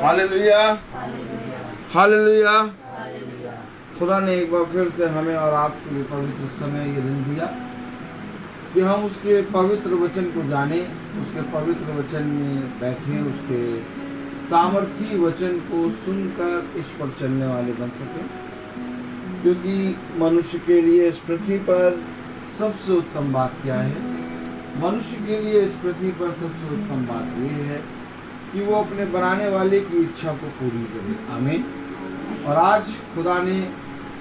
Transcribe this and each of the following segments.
Hallelujah, hallelujah. खुदा ने एक बार फिर से हमें और आपके लिए पवित्र समय ये दिन दिया कि हम उसके पवित्र वचन को जाने, उसके पवित्र वचन में बैठे, उसके सामर्थी वचन को सुनकर इस पर चलने वाले बन सके। क्योंकि मनुष्य के लिए इस पृथ्वी पर सबसे उत्तम बात क्या है? मनुष्य के लिए इस पृथ्वी पर सबसे उत्तम बात यह है कि वो अपने बनाने वाले की इच्छा को पूरी करे। आमीन। और आज खुदा ने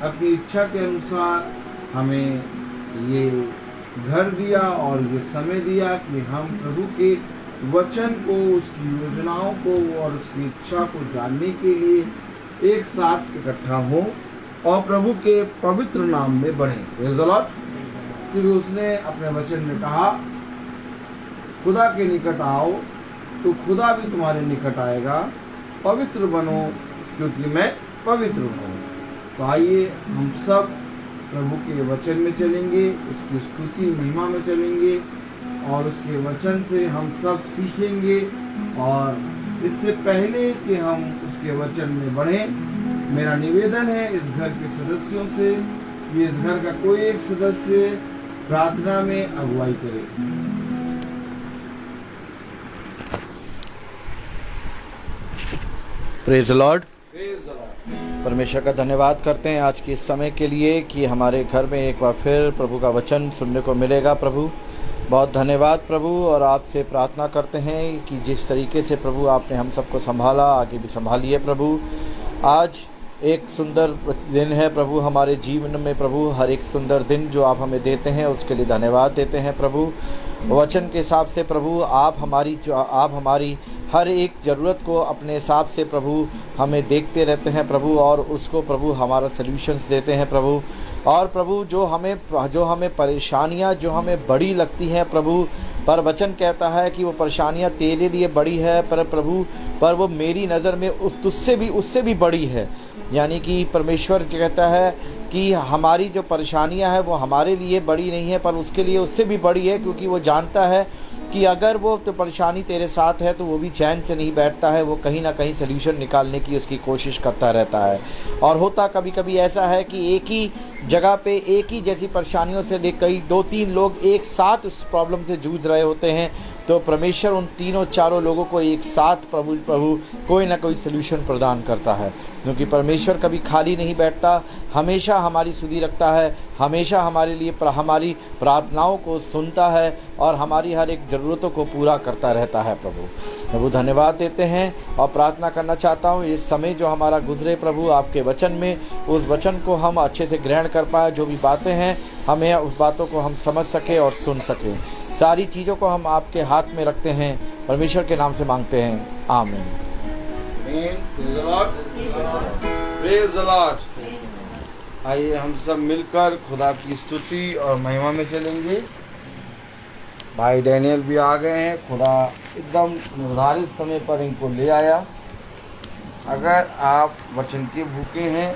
अपनी इच्छा के अनुसार हमें ये घर दिया और ये समय दिया कि हम प्रभु के वचन को, उसकी योजनाओं को और उसकी इच्छा को जानने के लिए एक साथ इकट्ठा हों और प्रभु के पवित्र नाम में बढ़ें। Praise the Lord. क्योंकि उसने अपने वचन में कहा, खुदा के निकट आओ तो खुदा भी तुम्हारे निकट आएगा, पवित्र बनो क्योंकि मैं पवित्र हूँ। तो आइए हम सब प्रभु के वचन में चलेंगे, उसकी स्तुति महिमा में चलेंगे और उसके वचन से हम सब सीखेंगे। और इससे पहले कि हम उसके वचन में बढ़ें, मेरा निवेदन है इस घर के सदस्यों से कि इस घर का कोई एक सदस्य प्रार्थना में अगुवाई करे। Praise Lord. परमेश्वर का धन्यवाद करते हैं आज के इस समय के लिए कि हमारे घर में एक बार फिर प्रभु का वचन सुनने को मिलेगा। प्रभु बहुत धन्यवाद प्रभु। और आपसे प्रार्थना करते हैं कि जिस तरीके से प्रभु आपने हम सबको संभाला, आगे भी संभालिए प्रभु। आज एक सुंदर दिन है प्रभु हमारे जीवन में प्रभु। हर एक सुंदर दिन जो आप हमें देते हैं उसके लिए धन्यवाद देते हैं प्रभु। वचन के हिसाब से प्रभु आप हमारी हर एक ज़रूरत को अपने हिसाब से प्रभु हमें देखते रहते हैं प्रभु, और उसको प्रभु हमारा सल्यूशंस देते हैं प्रभु। और प्रभु जो हमें परेशानियां जो हमें बड़ी लगती हैं प्रभु, पर वचन कहता है कि वो परेशानियां तेरे लिए बड़ी है, पर प्रभु पर वो मेरी नज़र में उससे भी बड़ी है। यानी कि परमेश्वर कहता है कि हमारी जो परेशानियां हैं वो हमारे लिए बड़ी नहीं है, पर उसके लिए उससे भी बड़ी है। क्योंकि वो जानता है कि अगर वो तो परेशानी तेरे साथ है तो वो भी चैन से नहीं बैठता है, वो कहीं ना कहीं सल्यूशन निकालने की उसकी कोशिश करता रहता है। और होता कभी कभी ऐसा है कि एक ही जगह पे एक ही जैसी परेशानियों से कई 2-3 लोग एक साथ उस प्रॉब्लम से जूझ रहे होते हैं, तो परमेश्वर उन तीनों चारों लोगों को एक साथ प्रभु कोई ना कोई सल्यूशन प्रदान करता है। क्योंकि परमेश्वर कभी खाली नहीं बैठता, हमेशा हमारी सुधि रखता है, हमेशा हमारे लिए हमारी प्रार्थनाओं को सुनता है और हमारी हर एक ज़रूरतों को पूरा करता रहता है प्रभु धन्यवाद देते हैं। और प्रार्थना करना चाहता हूँ इस समय जो हमारा गुजरे प्रभु आपके वचन में, उस वचन को हम अच्छे से ग्रहण कर पाए। जो भी बातें हैं हमें उस बातों को हम समझ सके और सुन सकें। सारी चीज़ों को हम आपके हाथ में रखते हैं, परमेश्वर के नाम से मांगते हैं, आमीन। Praise the Lord. आइए हम सब मिलकर खुदा की स्तुति और महिमा में चलेंगे। भाई डैनियल भी आ गए हैं। खुदा एकदम निर्धारित समय पर इनको ले आया। अगर आप वचन के भूखे हैं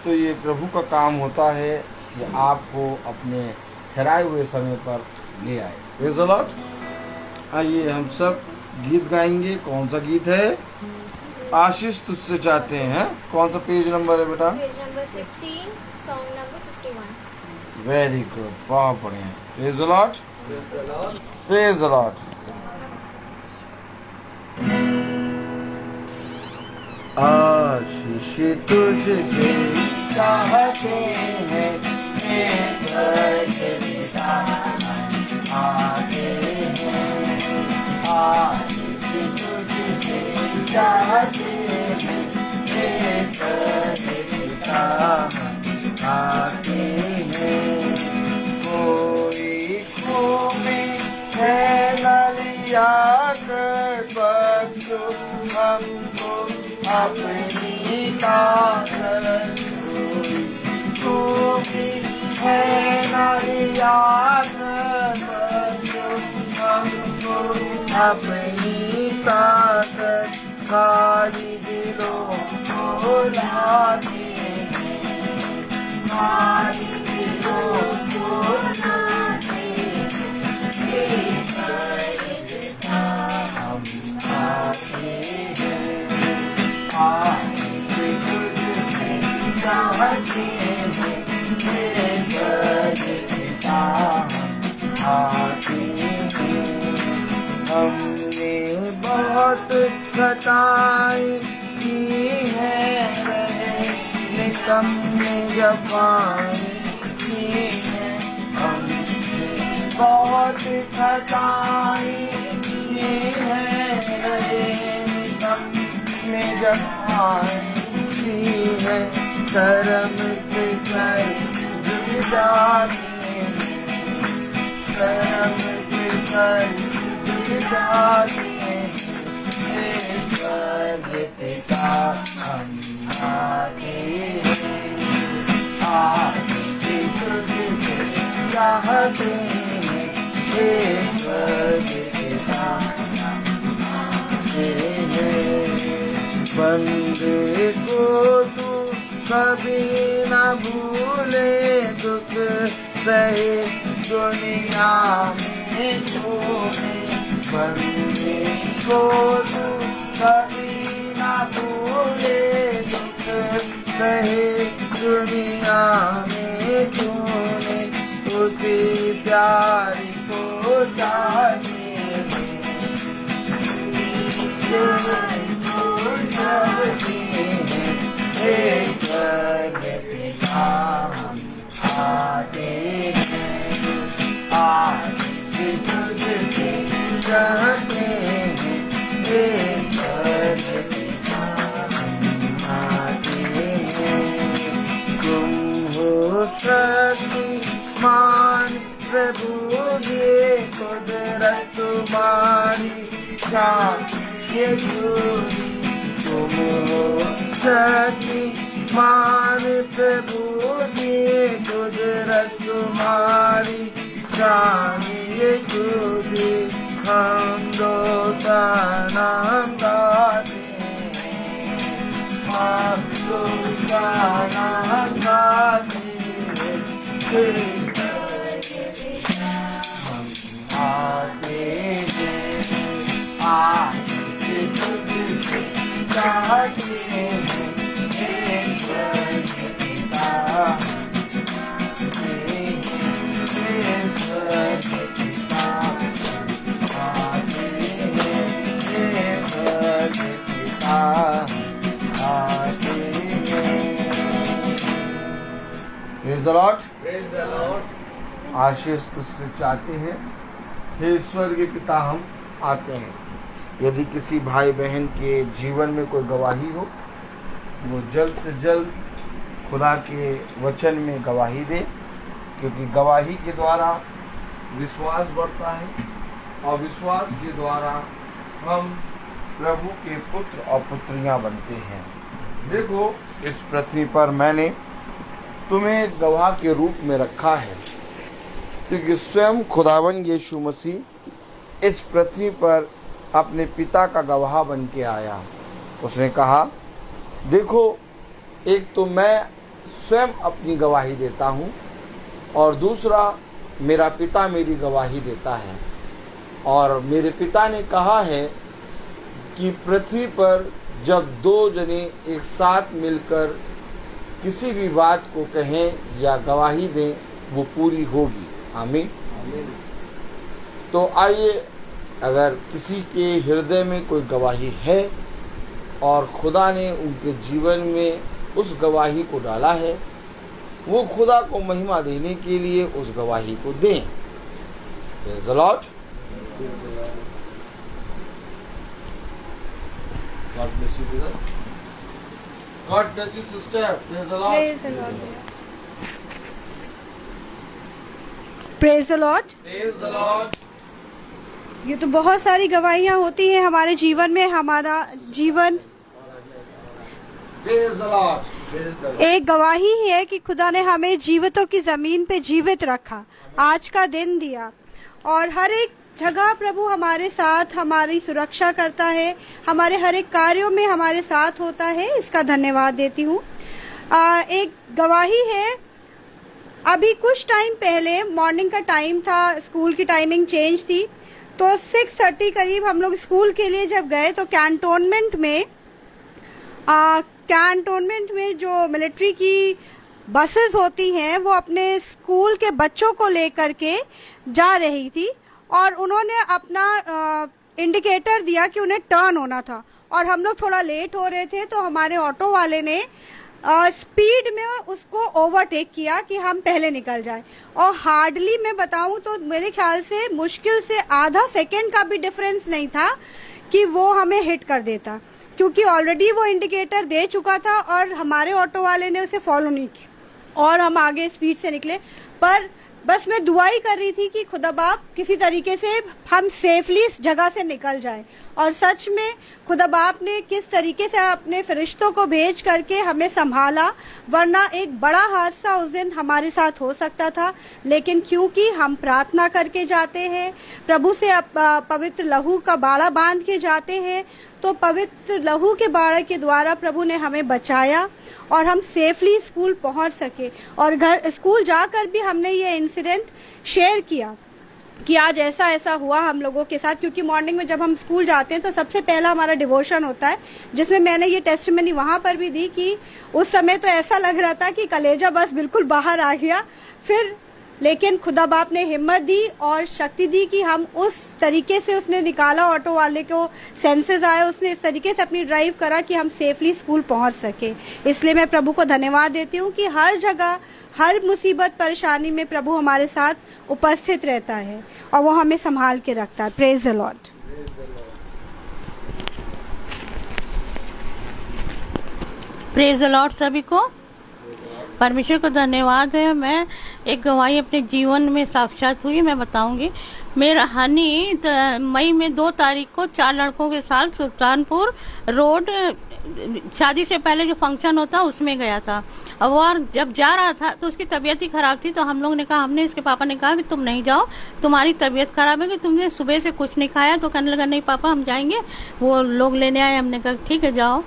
तो ये प्रभु का काम होता है कि आपको अपने ठहराए हुए समय पर ले आए। Praise the Lord. आइए हम सब गीत गाएंगे। कौन सा गीत है? आशीष तुझसे चाहते हैं। कौन सा पेज नंबर है बेटा? Page number 16, song number 51। Very good, बहुत बढ़िया। Praise the Lord, praise the Lord. आशीष तुझसे चाहते हैं, आगे हैं। आशीष तुझसे चाहते हैं, आते हैं। कोई में है नलिया कर बस हमको अपनी ताकत। कोई है नलिया कर बस हमको अपनी ताकत। खाली दिलों को लाते हैं, खाली दिलों को लाते हैं, हम आते हैं। चाहते हैं हे स्वर्ग पिता आते हैं। हमने बहुत खताएं की है निकम्मे जफाएं की है। हमने बहुत खताएं की है निकम्मे जफाएं की है। शर्म से सर झुक जाते हैं शर्म से सर झुक जाते हैं हे स्वर्ग पिता हम आते हैं आके तुझसे चाहते हैं हे स्वर्ग पिता आते हैं। बंदे को तू कभी न भूले दुख सहे दुनिया में तूने। बंदे को तू कभी न भूले दुख सहे दुनिया में तूने। उसी प्यारी को जाने हे स्वर्ग पिता हम आते हैं आके तुझसे चाहते हैं हे स्वर्ग पिता हम आते हैं। तुम हो शक्तिमान प्रभु ये कुदरत तुम्हारी शान ये दूरी। तुम हो शक्तिमान प्रभु ये कुदरत तुम्हारी शान ये दूरी। हम दो नाम गाते हैं हम दो नाम गाते हैं हम आते हैं आके तुझसे चाहते हैं हे स्वर्ग पिता हे स्वर्ग पिता आते हैं हे स्वर्ग पिता आते हैं। Praise the Lord. Praise the Lord. आशीष तुझसे चाहते हैं हे स्वर्गीय पिता हम आते हैं। यदि किसी भाई बहन के जीवन में कोई गवाही हो वो जल्द से जल्द खुदा के वचन में गवाही दे, क्योंकि गवाही के द्वारा विश्वास बढ़ता है और विश्वास के द्वारा हम प्रभु के पुत्र और पुत्रियां बनते हैं। देखो इस पृथ्वी पर मैंने तुम्हें गवाह के रूप में रखा है, क्योंकि स्वयं खुदावन यीशु मसीह इस पृथ्वी पर अपने पिता का गवाह बन के आया। उसने कहा देखो एक तो मैं स्वयं अपनी गवाही देता हूँ और दूसरा मेरा पिता मेरी गवाही देता है। और मेरे पिता ने कहा है कि पृथ्वी पर जब दो जने एक साथ मिलकर किसी भी बात को कहें या गवाही दें वो पूरी होगी। आमीन। तो आइए, अगर किसी के हृदय में कोई गवाही है और खुदा ने उनके जीवन में उस गवाही को डाला है, वो खुदा को महिमा देने के लिए उस गवाही को दें। Praise the Lord. God bless you, brother. God bless you, sister. Praise the Lord. Praise the Lord. Praise the Lord. Praise the Lord. ये तो बहुत सारी गवाहियाँ होती हैं हमारे जीवन में। हमारा जीवन Praise the Lord. Praise the Lord. एक गवाही है कि खुदा ने हमें जीवितों की ज़मीन पे जीवित रखा, आज का दिन दिया, और हर एक जगह प्रभु हमारे साथ हमारी सुरक्षा करता है, हमारे हर एक कार्यों में हमारे साथ होता है। इसका धन्यवाद देती हूँ। एक गवाही है, अभी कुछ टाइम पहले मॉर्निंग का टाइम था, स्कूल की टाइमिंग चेंज थी, तो 6:30 करीब हम लोग स्कूल के लिए जब गए तो कैंटोनमेंट में कैंटोनमेंट में जो मिलिट्री की बसेस होती हैं वो अपने स्कूल के बच्चों को लेकर के जा रही थी और उन्होंने अपना इंडिकेटर दिया कि उन्हें टर्न होना था और हम लोग थोड़ा लेट हो रहे थे, तो हमारे ऑटो वाले ने स्पीड में उसको ओवरटेक किया कि हम पहले निकल जाएं और हार्डली मैं बताऊं तो मेरे ख्याल से मुश्किल से आधा सेकंड का भी डिफरेंस नहीं था कि वो हमें हिट कर देता, क्योंकि ऑलरेडी वो इंडिकेटर दे चुका था और हमारे ऑटो वाले ने उसे फॉलो नहीं किया और हम आगे स्पीड से निकले। पर बस मैं दुआ ही कर रही थी कि खुदा बाप किसी तरीके से हम सेफली इस जगह से निकल जाएं, और सच में खुदा बाप ने किस तरीके से अपने फरिश्तों को भेज करके हमें संभाला, वरना एक बड़ा हादसा उस दिन हमारे साथ हो सकता था। लेकिन क्योंकि हम प्रार्थना करके जाते हैं, प्रभु से पवित्र लहू का बाड़ा बांध के जाते हैं, तो पवित्र लहू के बाड़े के द्वारा प्रभु ने हमें बचाया और हम सेफली स्कूल पहुंच सके। और घर स्कूल जाकर भी हमने ये इंसिडेंट शेयर किया कि आज ऐसा ऐसा हुआ हम लोगों के साथ, क्योंकि मॉर्निंग में जब हम स्कूल जाते हैं तो सबसे पहला हमारा डिवोशन होता है, जिसमें मैंने ये टेस्टिमनी वहाँ पर भी दी कि उस समय तो ऐसा लग रहा था कि कलेजा बस बिल्कुल बाहर आ गया। फिर लेकिन खुदा बाप ने हिम्मत दी और शक्ति दी कि हम उस तरीके से उसने निकाला, ऑटो वाले को सेंसेस आए, उसने इस तरीके से अपनी ड्राइव करा कि हम सेफली स्कूल पहुंच सके। इसलिए मैं प्रभु को धन्यवाद देती हूं कि हर जगह हर मुसीबत परेशानी में प्रभु हमारे साथ उपस्थित रहता है और वो हमें संभाल के रखता है। Praise the Lord. Praise the Lord सभी को। परमेश्वर को धन्यवाद है। मैं एक गवाही अपने जीवन में साक्षात हुई, मैं बताऊंगी। मेरा हनी मई में 2 तारीख को 4 लड़कों के साथ सुल्तानपुर रोड शादी से पहले जो फंक्शन होता उसमें गया था। अब वो जब जा रहा था तो उसकी तबीयत ही खराब थी, तो हम लोग ने कहा, हमने इसके पापा ने कहा कि तुम नहीं जाओ, तुम्हारी तबीयत खराब है कि तुमने सुबह से कुछ नहीं खाया। तो कहने लगा नहीं पापा हम जाएंगे, वो लोग लेने आए। हमने कहा ठीक है जाओ।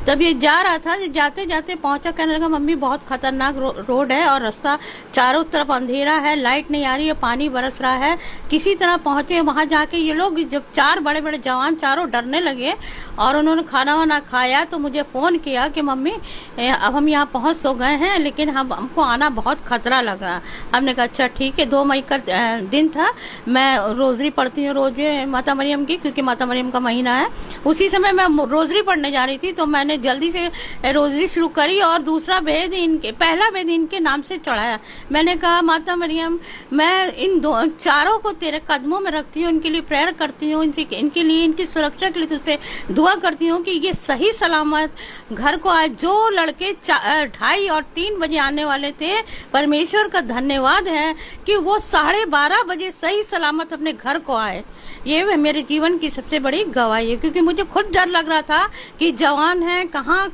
तब ये जा रहा था, जाते जाते पहुंचा, कहने लगा मम्मी बहुत खतरनाक रोड है और रास्ता चारों तरफ अंधेरा है, लाइट नहीं आ रही है, पानी बरस रहा है। किसी तरह पहुंचे वहां जाके ये लोग जब 4 बड़े बड़े जवान चारों डरने लगे और उन्होंने खाना वाना खाया तो मुझे फोन किया कि मम्मी अब हम यहाँ पहुंच तो गए हैं लेकिन हमको आना बहुत खतरा लग रहा। हमने कहा अच्छा ठीक है। 2 मई का दिन था। मैं रोजरी पढ़ती हूँ रोज माता मरियम की, क्योंकि माता मरियम का महीना है। उसी समय मैं रोजरी पढ़ने जा रही थी, तो मैंने जल्दी से रोजरी शुरू करी और दूसरा भेद पहला भेद इनके नाम से चढ़ाया। मैंने कहा माता मरियम मैं इन चारों को तेरे कदमों में रखती हूँ, इनके लिए प्रेयर करती हूँ, इनके लिए इनकी सुरक्षा के लिए तुझसे दुआ करती हूँ कि ये सही सलामत घर को आए। जो लड़के 2:30 और 3 बजे आने वाले थे, परमेश्वर का धन्यवाद है कि वो 12:30 बजे सही सलामत अपने घर को आए। ये मेरे जीवन की सबसे बड़ी गवाही है, क्योंकि मुझे खुद डर लग रहा था कि जवान है, कहाँ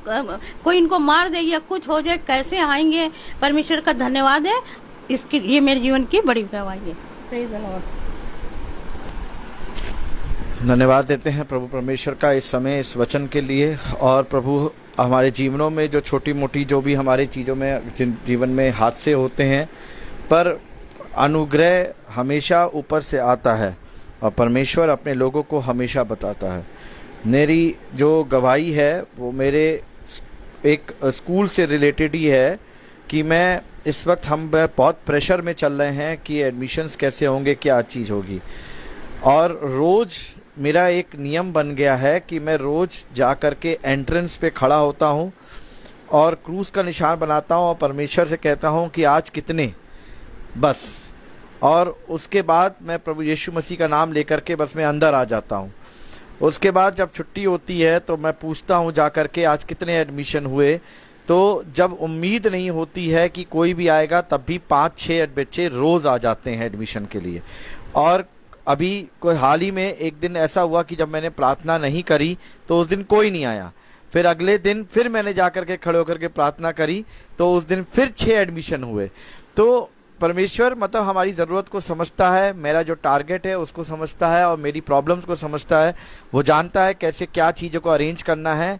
कोई इनको मार दे या कुछ हो जाए, कैसे आएंगे। परमेश्वर का धन्यवाद है, इसकी ये मेरे जीवन की बड़ी गवाही है। Praise the Lord. धन्यवाद देते हैं प्रभु परमेश्वर का इस समय इस वचन के लिए। और प्रभु हमारे जीवनों में जो छोटी मोटी जो भी हमारे चीज़ों में जीवन में हादसे होते हैं, पर अनुग्रह हमेशा ऊपर से आता है और परमेश्वर अपने लोगों को हमेशा बताता है। मेरी जो गवाही है वो मेरे एक स्कूल से रिलेटेड ही है कि मैं इस वक्त हम बहुत प्रेशर में चल रहे हैं कि एडमिशन्स कैसे होंगे, क्या चीज़ होगी। और रोज़ मेरा एक नियम बन गया है कि मैं रोज़ जा कर के एंट्रेंस पे खड़ा होता हूँ और क्रूज़ का निशान बनाता हूँ और परमेश्वर से कहता हूँ कि आज कितने, बस। और उसके बाद मैं प्रभु यीशु मसीह का नाम लेकर के बस मैं अंदर आ जाता हूँ। उसके बाद जब छुट्टी होती है तो मैं पूछता हूँ जा कर के आज कितने एडमिशन हुए। तो जब उम्मीद नहीं होती है कि कोई भी आएगा, तब भी 5-6 बच्चे रोज़ आ जाते हैं एडमिशन के लिए। और अभी कोई हाल ही में एक दिन ऐसा हुआ कि जब मैंने प्रार्थना नहीं करी तो उस दिन कोई नहीं आया। फिर अगले दिन फिर मैंने जा कर के खड़े होकर के प्रार्थना करी तो उस दिन फिर 6 एडमिशन हुए। तो परमेश्वर मतलब हमारी ज़रूरत को समझता है, मेरा जो टारगेट है उसको समझता है और मेरी प्रॉब्लम्स को समझता है। वो जानता है कैसे क्या चीज़ों को अरेंज करना है।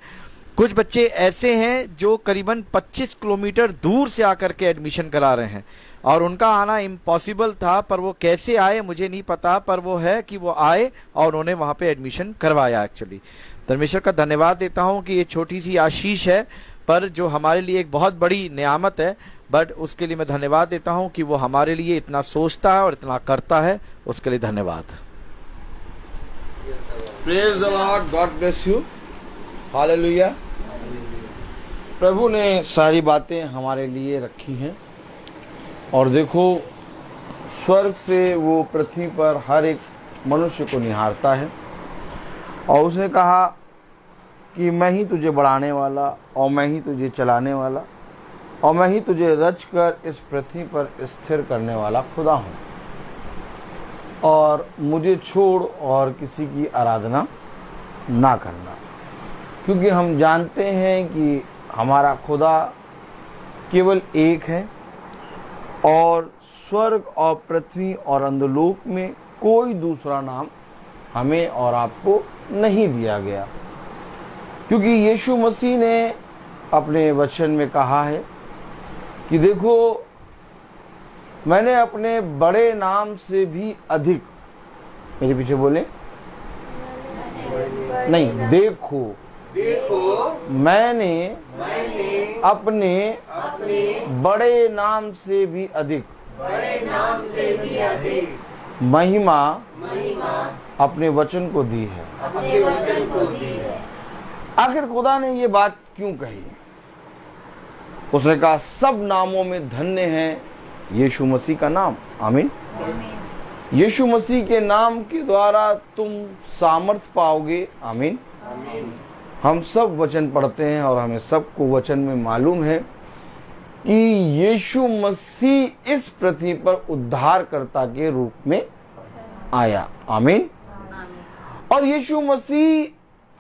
कुछ बच्चे ऐसे हैं जो करीबन 25 किलोमीटर दूर से आकर के एडमिशन करा रहे हैं और उनका आना इम्पॉसिबल था, पर वो कैसे आए मुझे नहीं पता, पर वो है कि वो आए और उन्होंने वहाँ पे एडमिशन करवाया। एक्चुअली परमेश्वर का धन्यवाद देता हूँ कि ये छोटी सी आशीष है, पर जो हमारे लिए एक बहुत बड़ी नियामत है, बट उसके लिए मैं धन्यवाद देता हूं कि वो हमारे लिए इतना सोचता है और इतना करता है, उसके लिए धन्यवाद। Praise the Lord, God bless you, hallelujah. प्रभु ने सारी बातें हमारे लिए रखी हैं और देखो स्वर्ग से वो पृथ्वी पर हर एक मनुष्य को निहारता है और उसने कहा कि मैं ही तुझे बढ़ाने वाला और मैं ही तुझे चलाने वाला और मैं ही तुझे रच कर इस पृथ्वी पर स्थिर करने वाला खुदा हूँ और मुझे छोड़ और किसी की आराधना ना करना, क्योंकि हम जानते हैं कि हमारा खुदा केवल एक है और स्वर्ग और पृथ्वी और अंधलोक में कोई दूसरा नाम हमें और आपको नहीं दिया गया, क्योंकि यीशु मसीह ने अपने वचन में कहा है कि देखो मैंने अपने बड़े नाम से भी अधिक, मेरे पीछे बोले नहीं, देखो मैंने अपने बड़े नाम से भी अधिक महिमा अपने वचन को दी है। आखिर खुदा ने ये बात क्यों कही? उसने कहा सब नामों में धन्य है यीशु मसीह का नाम। आमीन। यीशु मसीह के नाम के द्वारा तुम सामर्थ पाओगे। आमीन। हम सब वचन पढ़ते हैं और हमें सबको वचन में मालूम है कि यीशु मसीह इस पृथ्वी पर उद्धारकर्ता के रूप में आया। आमीन। और यीशु मसीह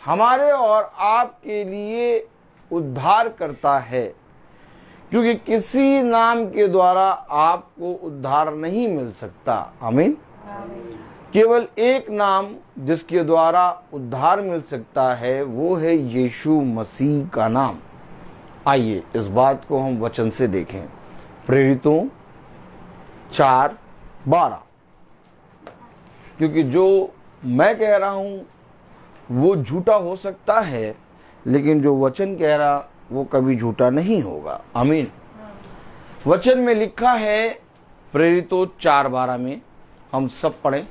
हमारे और आपके लिए उद्धार करता है, क्योंकि किसी नाम के द्वारा आपको उद्धार नहीं मिल सकता। आमीन। केवल एक नाम जिसके द्वारा उद्धार मिल सकता है वो है यीशु मसीह का नाम। आइए इस बात को हम वचन से देखें। प्रेरितों 4:12, क्योंकि जो मैं कह रहा हूं वो झूठा हो सकता है, लेकिन जो वचन कह रहा वो कभी झूठा नहीं होगा। आमीन। वचन में लिखा है प्रेरितों 4:12 में, हम सब पढ़ें।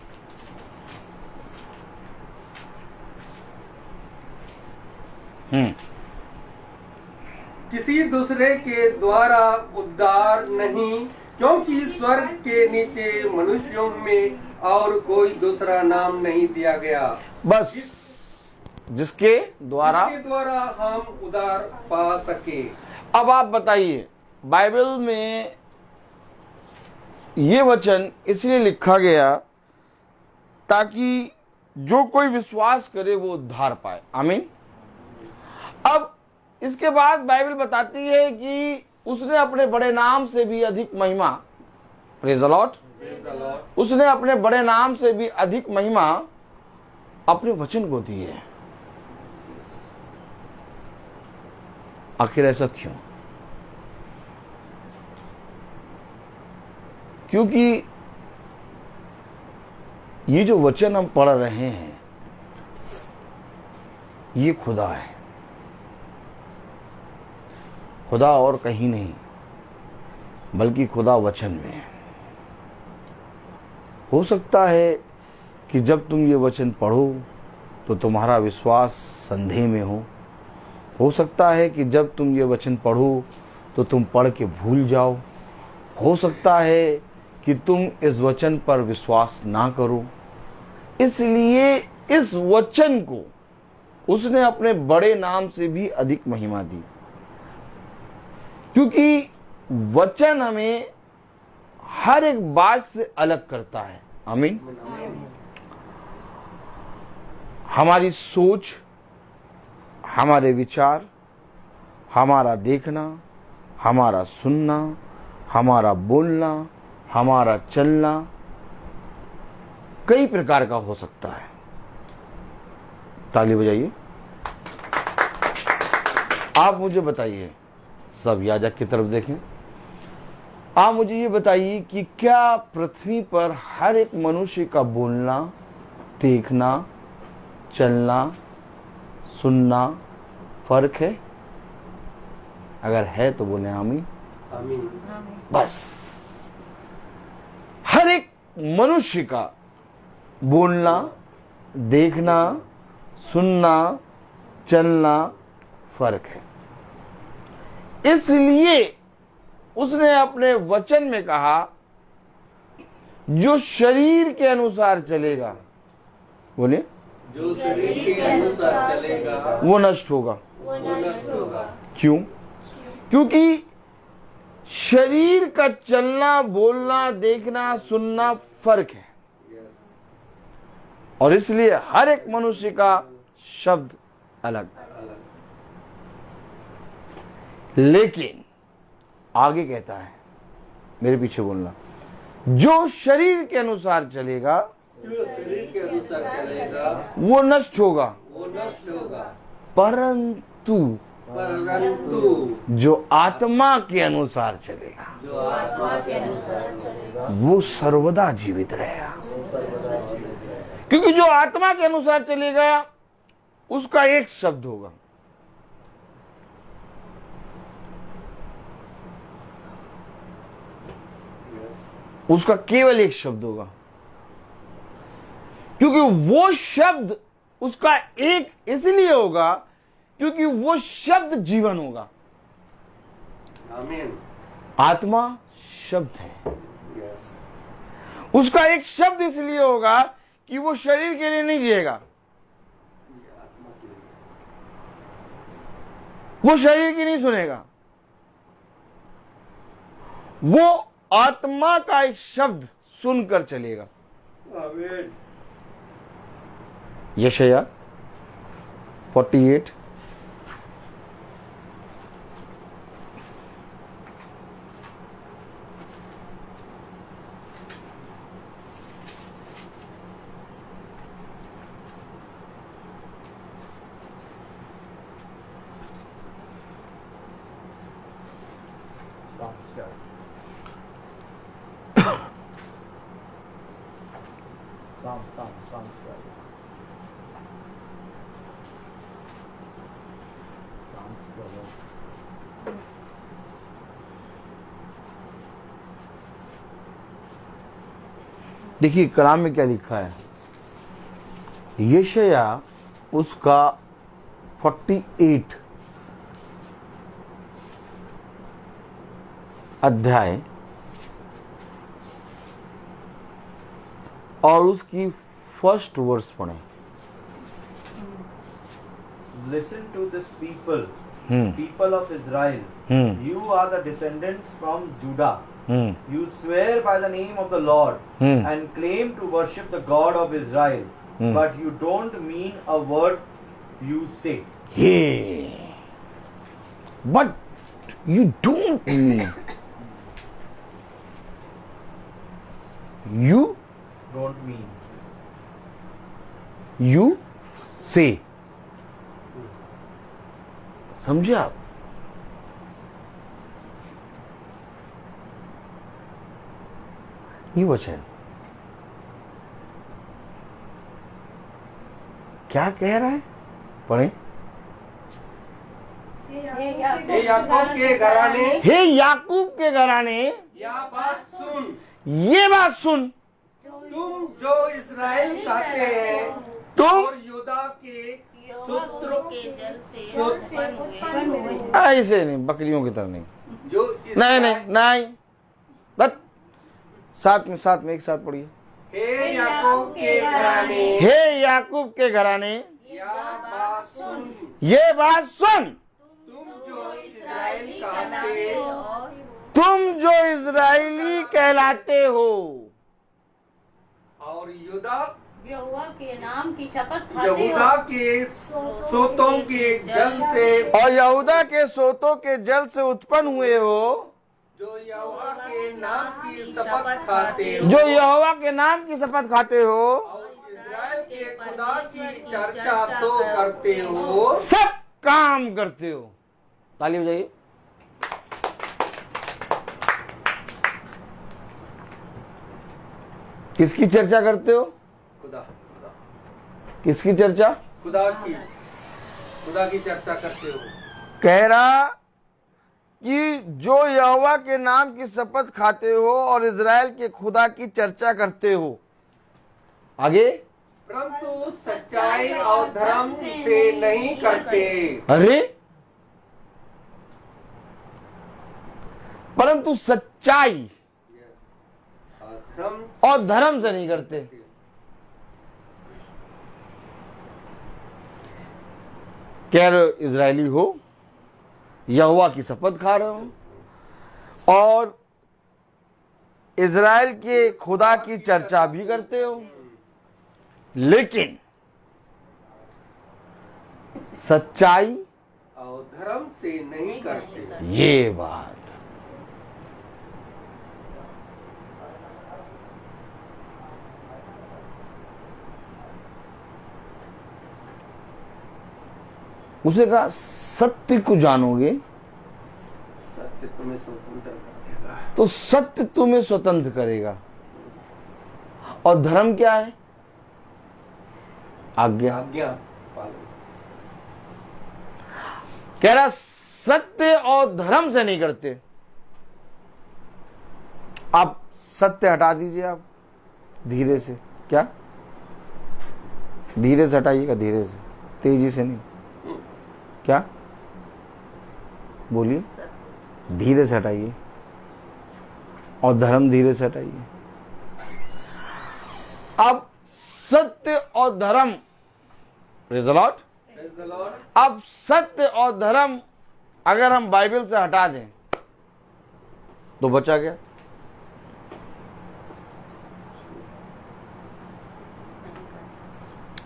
किसी दूसरे के द्वारा उद्धार नहीं, क्योंकि स्वर्ग के नीचे मनुष्यों में और कोई दूसरा नाम नहीं दिया गया, बस जिसके द्वारा हम उद्धार पा सके। अब आप बताइए, बाइबल में ये वचन इसलिए लिखा गया ताकि जो कोई विश्वास करे वो उद्धार पाए। आमीन। अब इसके बाद बाइबल बताती है कि उसने अपने बड़े नाम से भी अधिक महिमा, प्रेज़ द लॉर्ड, उसने अपने बड़े नाम से भी अधिक महिमा अपने वचन को दी है। आखिर ऐसा क्यों? क्योंकि ये जो वचन हम पढ़ रहे हैं ये खुदा है, खुदा और कहीं नहीं, बल्कि खुदा वचन में है। हो सकता है कि जब तुम ये वचन पढ़ो तो तुम्हारा विश्वास संदेह में हो सकता है कि जब तुम ये वचन पढ़ो तो तुम पढ़ के भूल जाओ, हो सकता है कि तुम इस वचन पर विश्वास ना करो। इसलिए इस वचन को उसने अपने बड़े नाम से भी अधिक महिमा दी, क्योंकि वचन हमें हर एक बात से अलग करता है। आमीन। हमारी सोच, हमारे विचार, हमारा देखना, हमारा सुनना, हमारा बोलना, हमारा चलना कई प्रकार का हो सकता है। ताली बजाइए। आप मुझे बताइए, सब याजक की तरफ देखें, आप मुझे ये बताइए कि क्या पृथ्वी पर हर एक मनुष्य का बोलना, देखना, चलना, सुनना फर्क है? अगर है तो बोले आमीन। आमीन। बस हर एक मनुष्य का बोलना, देखना, सुनना, चलना फर्क है। इसलिए उसने अपने वचन में कहा जो शरीर के अनुसार चलेगा, बोले जो शरीर के अनुसार चलेगा वो नष्ट होगा। वो नष्ट होगा। क्यों? क्योंकि शरीर का चलना, बोलना, देखना, सुनना फर्क है और इसलिए हर एक मनुष्य का शब्द अलग। लेकिन आगे कहता है, मेरे पीछे बोलना, जो शरीर के अनुसार चलेगा जो शरीर के अनुसार चलेगा वो नष्ट होगा, वो नष्ट होगा। परंतु परंतु जो आत्मा के अनुसार चलेगा जो आत्मा के अनुसार चलेगा वो सर्वदा जीवित रहेगा। क्योंकि जो आत्मा के अनुसार चलेगा उसका एक शब्द होगा, उसका केवल एक शब्द होगा। क्योंकि वो शब्द उसका एक इसलिए होगा क्योंकि वो शब्द जीवन होगा। आमीन। आत्मा शब्द है, उसका एक शब्द इसलिए होगा कि वो शरीर के लिए नहीं जिएगा, वो शरीर की नहीं सुनेगा, वो आत्मा का एक शब्द सुनकर चलेगा। आमीन। यशाया 48 देखिए कलाम में क्या लिखा है। यशाया उसका 48 अध्याय और उसकी फर्स्ट वर्स पढ़े। Listen to this people, hmm people of Israel. Hmm You are the descendants from Judah. Hmm You swear by the name of the Lord Hmm. and claim to worship the God of Israel. Hmm. But you don't mean a word you say. Yeah. But you don't mean. You Don't mean. say. समझे आप? ये वचन क्या कह रहा है? पढ़े। हे याकूब के घराने, हे याकूब के घराने, यह बात सुन, ये बात सुन, तुम जो इसराइल कहते हैं तुम और यहूदा के सूत्रों के जल से ऐसे नहीं, बकरियों की तरह नहीं, जो नहीं नहीं नहीं, बस साथ में एक साथ पढ़िए। हे याकूब के घराने, हे याकूब के घराने, यह बात सुन, ये बात सुन, तुम जो इसराइल कहते तुम जो इजरायली कहलाते हो और यहूदा यहोवा के नाम की शपथ खाते यहूदा हो, के सोतों के जल से, और यहूदा के सोतों के जल से उत्पन्न हुए हो, जो यहोवा के नाम की शपथ खाते हो, जो यहोवा के नाम की शपथ खाते हो, और इस्राएल के खुदा की चर्चा तो करते हो, सब काम करते हो। ताली बजाइए। किसकी चर्चा करते हो? खुदा किसकी चर्चा? खुदा की चर्चा करते हो। कह रहा कि जो यहोवा के नाम की शपथ खाते हो और इज़राइल के खुदा की चर्चा करते हो। आगे, परंतु सच्चाई और धर्म से नहीं करते। अरे, परंतु सच्चाई और धर्म से नहीं करते। कह रहे हो इजरायली हो, यहोवा की शपथ खा रहे हो और इजराइल के खुदा की चर्चा भी करते हो, लेकिन सच्चाई और धर्म से नहीं करते। ये बात, उसने कहा सत्य को जानोगे सत्य तुम्हें स्वतंत्र कर देगा। तो सत्य तुम्हें स्वतंत्र करेगा। और धर्म क्या है? आज्ञा। आज्ञा पालन। कह रहा सत्य और धर्म से नहीं करते। आप सत्य हटा दीजिए, आप धीरे से। क्या? धीरे से हटाइएगा, धीरे से, तेजी से नहीं। क्या बोलिए? धीरे से हटाइए। और धर्म धीरे से हटाइए। अब सत्य और धर्म, प्रेज़ द लॉर्ड, अब सत्य और धर्म अगर हम बाइबल से हटा दें तो बचा क्या?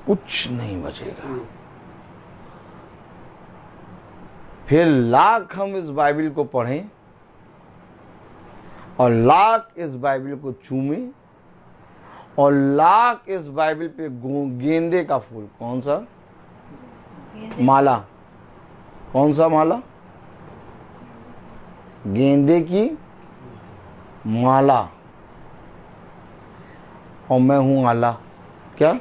कुछ नहीं बचेगा। फिर लाख हम इस बाइबल को पढ़ें और लाख इस बाइबल को चूमें और लाख इस बाइबल पे गेंदे का फूल, कौन सा माला, कौन सा माला? गेंदे की माला। और मैं हूं आला। क्या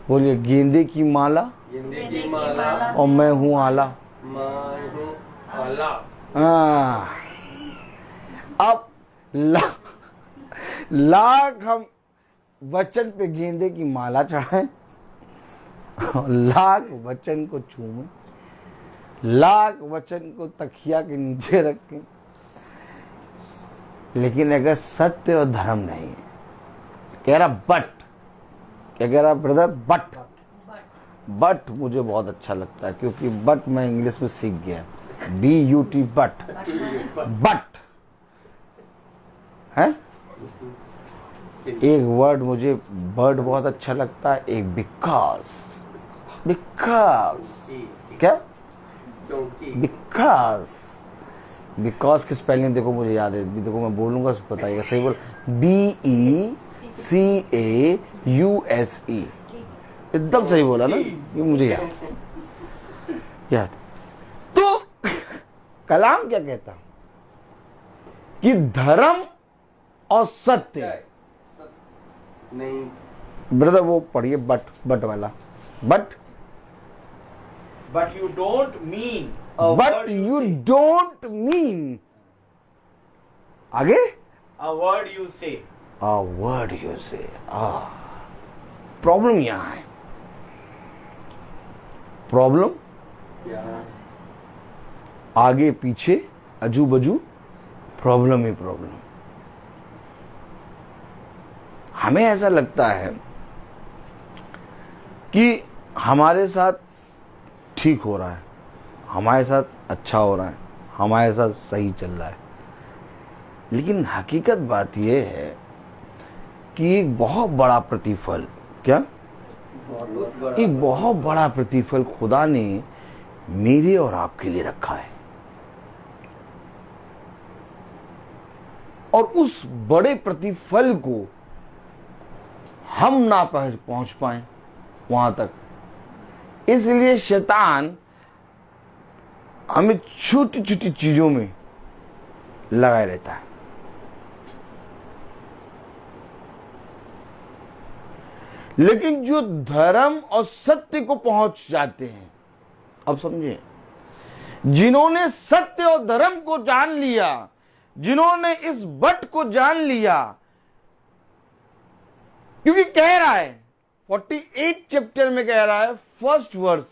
बोलिए? गेंदे की माला, गेंदे की माला और मैं हूं आला। मैं हूं आला। अब लाख हम वचन पे गेंदे की माला चढ़ाएं और लाख वचन को छूमें, लाख वचन को तकिया के नीचे रखें, लेकिन अगर सत्य और धर्म नहीं है, कह रहा बट, क्या कह रहा ब्रदर? बट मुझे बहुत अच्छा लगता है क्योंकि बट मैं इंग्लिश में सीख गया। BUT, बट है। एक वर्ड मुझे बर्ड बहुत अच्छा लगता है, एक बिकॉज क्या? क्योंकि बिकॉज की स्पेलिंग देखो, मुझे याद है, देखो मैं बोलूंगा बताइएगा, सही बोल। BECAUSE, एकदम सही बोला ना? ये मुझे याद। तो कलाम क्या कहता कि धर्म और सत्य नहीं। ब्रदर वो पढ़िए बट वाला। But you don't mean but you don't mean, आगे a word you say. a word you say। Problem यहां है। प्रॉब्लम क्या? आगे पीछे अजू बजू, प्रॉब्लम ही प्रॉब्लम। हमें ऐसा लगता है कि हमारे साथ ठीक हो रहा है, हमारे साथ अच्छा हो रहा है, हमारे साथ सही चल रहा है, लेकिन हकीकत बात यह है कि एक बहुत बड़ा प्रतिफल, क्या? एक बहुत बड़ा प्रतिफल खुदा ने मेरे और आपके लिए रखा है। और उस बड़े प्रतिफल को हम ना पहुंच पाए वहां तक, इसलिए शैतान हमें छोटी छोटी चीजों में लगाए रहता है। लेकिन जो धर्म और सत्य को पहुंच जाते हैं, अब समझिए, जिन्होंने सत्य और धर्म को जान लिया, जिन्होंने इस बट को जान लिया, क्योंकि कह रहा है 48 चैप्टर में कह रहा है फर्स्ट वर्स,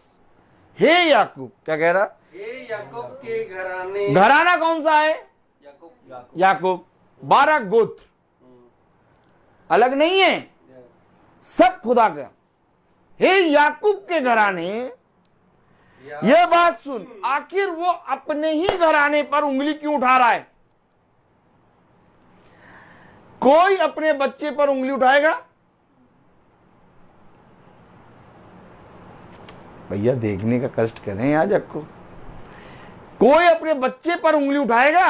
हे याकूब, क्या कह रहा है? हे याकूब के घराने। घराना कौन सा है? याकूब। 12 गोत्र अलग नहीं है, सब खुदा का। हे याकूब के घराने, यह बात सुन, आखिर वो अपने ही घराने पर उंगली क्यों उठा रहा है? कोई अपने बच्चे पर उंगली उठाएगा? भैया देखने का कष्ट करें आज आपको। कोई अपने बच्चे पर उंगली उठाएगा?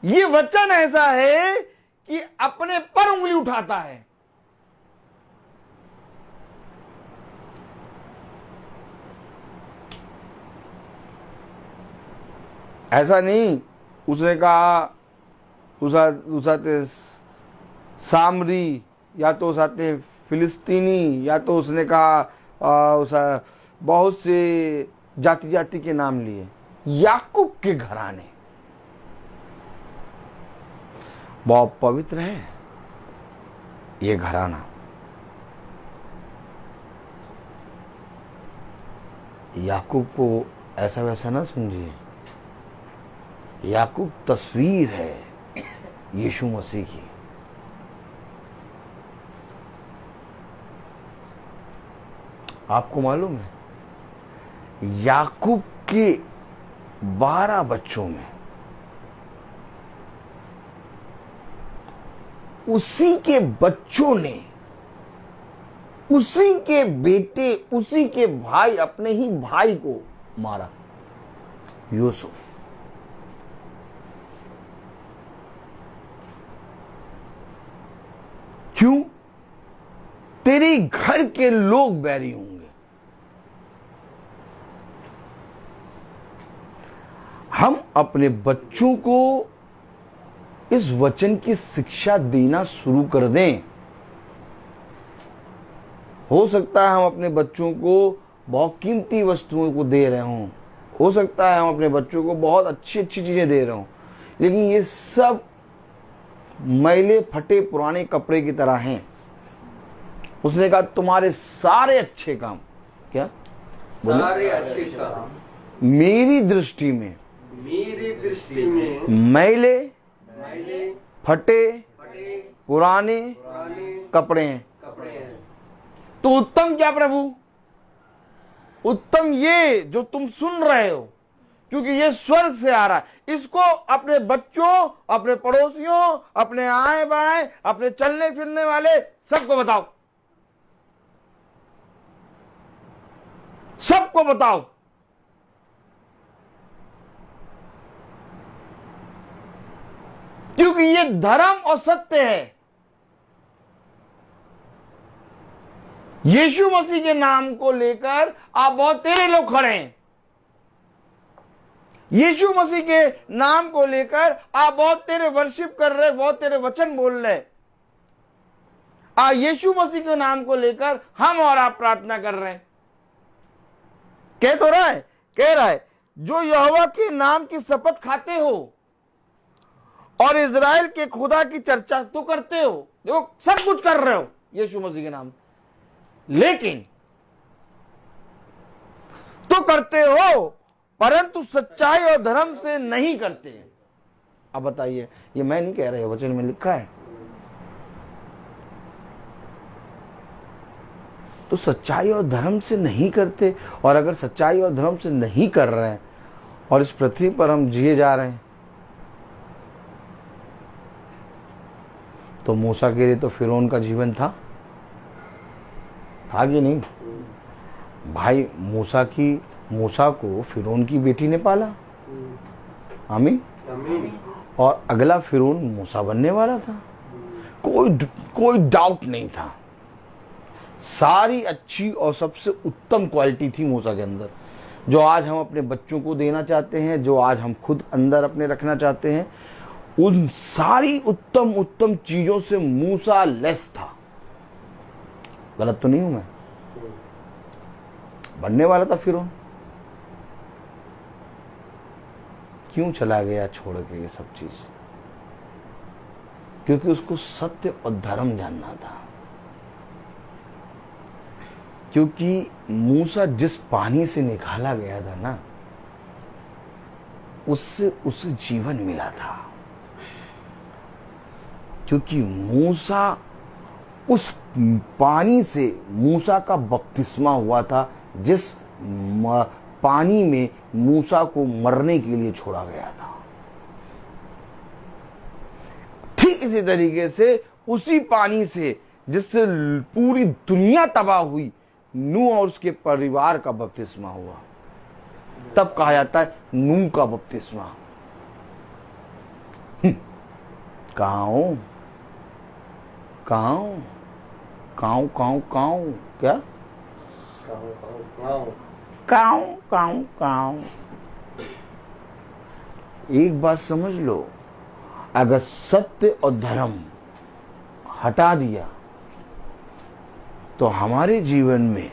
ये वचन ऐसा है कि अपने पर उंगली उठाता है। ऐसा नहीं, उसने कहा उसाते सामरी, या तो उसाते फिलिस्तीनी, या तो उसने कहा उसा बहुत से जाति जाति के नाम लिए। याकूब के घराने बहुत पवित्र है ये घराना। याकूब को ऐसा वैसा ना समझिए, याकूब तस्वीर है यीशु मसीह की। आपको मालूम है याकूब के 12 बच्चों में उसी के बच्चों ने, उसी के बेटे, उसी के भाई, अपने ही भाई को मारा, यूसुफ। क्यों? तेरे घर के लोग बैरी होंगे। हम अपने बच्चों को इस वचन की शिक्षा देना शुरू कर दें। हो सकता है हम अपने बच्चों को बहुत कीमती वस्तुओं को दे रहे हों, हो सकता है हम अपने बच्चों को बहुत अच्छी अच्छी चीजें दे रहे हों, लेकिन ये सब मैले फटे पुराने कपड़े की तरह हैं। उसने कहा तुम्हारे सारे अच्छे काम, क्या सारे अच्छे काम मेरी दृष्टि में मैले फटे पुराने कपड़े हैं। तो उत्तम क्या प्रभु? उत्तम ये जो तुम सुन रहे हो, क्योंकि ये स्वर्ग से आ रहा है। इसको अपने बच्चों, अपने पड़ोसियों, अपने आए बाएं, अपने चलने फिरने वाले सबको बताओ, सबको बताओ। क्योंकि ये धर्म और सत्य है। यीशु मसीह के नाम को लेकर आप बहुत तेरे लोग खड़े हैं। यीशु मसीह के नाम को लेकर आप बहुत तेरे वर्शिप कर रहे, बहुत तेरे वचन बोल रहे। यीशु मसीह के नाम को लेकर हम और आप प्रार्थना कर रहे हैं। कह तो रहा है, कह रहा है जो यहोवा के नाम की शपथ खाते हो और इज़राइल के खुदा की चर्चा तो करते हो, देखो सब कुछ कर रहे हो यीशु मसीह के नाम, लेकिन तो करते हो परंतु सच्चाई और धर्म से नहीं करते। अब बताइए, ये मैं नहीं कह रहा, वचन में लिखा है। तो सच्चाई और धर्म से नहीं करते, और अगर सच्चाई और धर्म से नहीं कर रहे हैं और इस पृथ्वी पर हम जिए जा रहे हैं, तो मूसा के लिए तो फिरौन का जीवन था कि नहीं? भाई मूसा को फिरौन की बेटी ने पाला, आमीन। और अगला फिरौन मूसा बनने वाला था, कोई डाउट नहीं था। सारी अच्छी और सबसे उत्तम क्वालिटी थी मूसा के अंदर, जो आज हम अपने बच्चों को देना चाहते हैं, जो आज हम खुद अंदर अपने रखना चाहते हैं। उन सारी उत्तम चीजों से मूसा लेस था। गलत तो नहीं हूं मैं? बनने वाला था फिरौन, क्यों चला गया छोड़ के ये सब चीज? क्योंकि उसको सत्य और धर्म जानना था। क्योंकि मूसा जिस पानी से निकाला गया था ना, उससे उसे जीवन मिला था। क्योंकि मूसा, उस पानी से मूसा का बपतिस्मा हुआ था, जिस पानी में मूसा को मरने के लिए छोड़ा गया था। ठीक इसी तरीके से उसी पानी से जिससे पूरी दुनिया तबाह हुई, नूह और उसके परिवार का बपतिस्मा हुआ। तब कहा जाता है नूह का बपतिस्मा। काऊ काऊ काऊ काऊ काऊ क्या? काऊ काऊ काऊ। एक बात समझ लो, अगर सत्य और धर्म हटा दिया तो हमारे जीवन में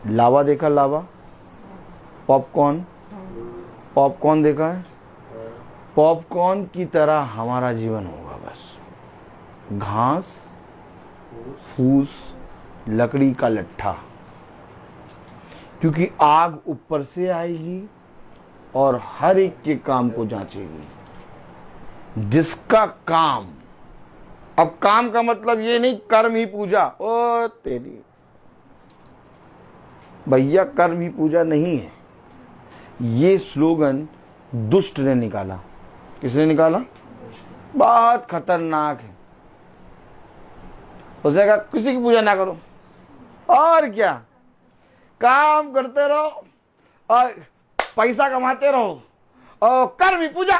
लावा देखा, लावा, पॉपकॉर्न, पॉपकॉर्न देखा है, पॉपकॉर्न की तरह हमारा जीवन होगा। बस घास फूस, लकड़ी का लट्ठा। क्योंकि आग ऊपर से आएगी और हर एक के काम को जांचेगी। जिसका काम, अब काम का मतलब ये नहीं कर्म ही पूजा, ओ तेरी भैया, कर्म ही पूजा नहीं है। ये स्लोगन दुष्ट ने निकाला। किसने निकाला? बहुत खतरनाक है। उसने कहा किसी की पूजा ना करो, और क्या, काम करते रहो और पैसा कमाते रहो और कर्म ही पूजा।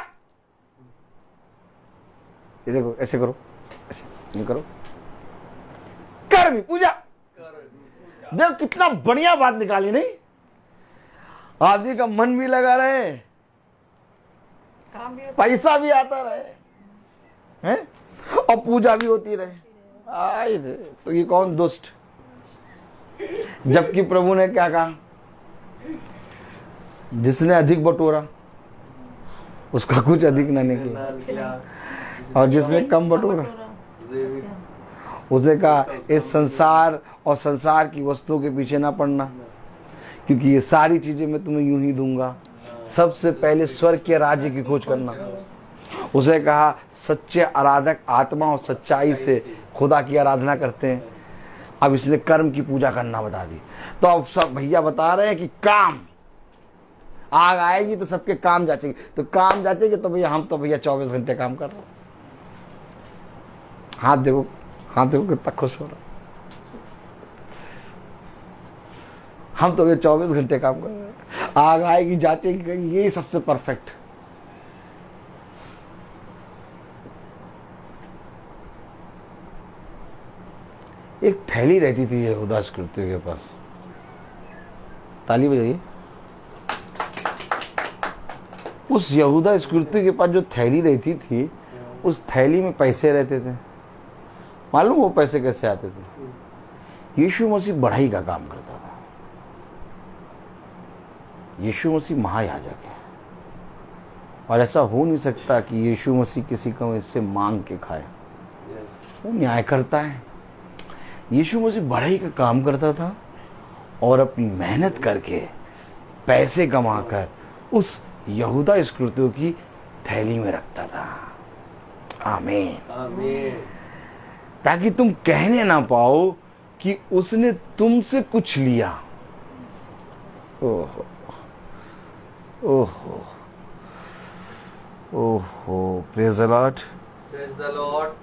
ये देखो, ऐसे करो, ऐसे नहीं करो, कर्म ही पूजा। देखो कितना बढ़िया बात निकाली नहीं? आदमी का मन भी लगा रहे, पैसा भी आता रहे, हैं? और पूजा भी होती रहे। आए रे, तो ये कौन दुष्ट? जबकि प्रभु ने क्या कहा? जिसने अधिक बटोरा उसका कुछ अधिक न निकला, और जिसने कम बटोरा उसने कहा इस संसार और संसार की वस्तुओं के पीछे ना पड़ना, क्योंकि ये सारी चीजें मैं तुम्हें यूं ही दूंगा। सबसे पहले स्वर्ग के राज्य की खोज करना। उसे कहा सच्चे आराधक आत्मा और सच्चाई से खुदा की आराधना करते हैं। अब इसने कर्म की पूजा करना बता दी। तो अब सब भैया बता रहे हैं कि काम, आग आएगी तो सबके काम जाचेंगे, तो काम जाचेंगे तो भैया हम तो भैया 24 घंटे काम कर रहे हैं। हाथ देखो, हाथ देखो कितना खुश हो रहा। हम तो भैया 24 घंटे काम कर रहे हैं। आग आएगी, जाचेंगे, यही सबसे परफेक्ट। एक थैली रहती थी यहूदा इस्करियोती के पास। ताली बजाइए। उस यहूदा इस्करियोती के पास जो थैली रहती थी, उस थैली में पैसे रहते थे। मालूम वो पैसे कैसे आते थे? यीशु मसीह बढ़ाई का काम करता था। यीशु मसीह महायाजक है, और ऐसा हो नहीं सकता कि यीशु मसीह किसी को इससे मांग के खाए। वो न्याय करता है। यीशु मसीह बढ़ाई का काम करता था और अपनी मेहनत करके पैसे कमाकर उस यहूदा इस्करियोती की थैली में रखता था। आमीन, आमीन। ताकि तुम कहने ना पाओ कि उसने तुमसे कुछ लिया। ओहो ओहो ओहो, praise the Lord, praise the Lord.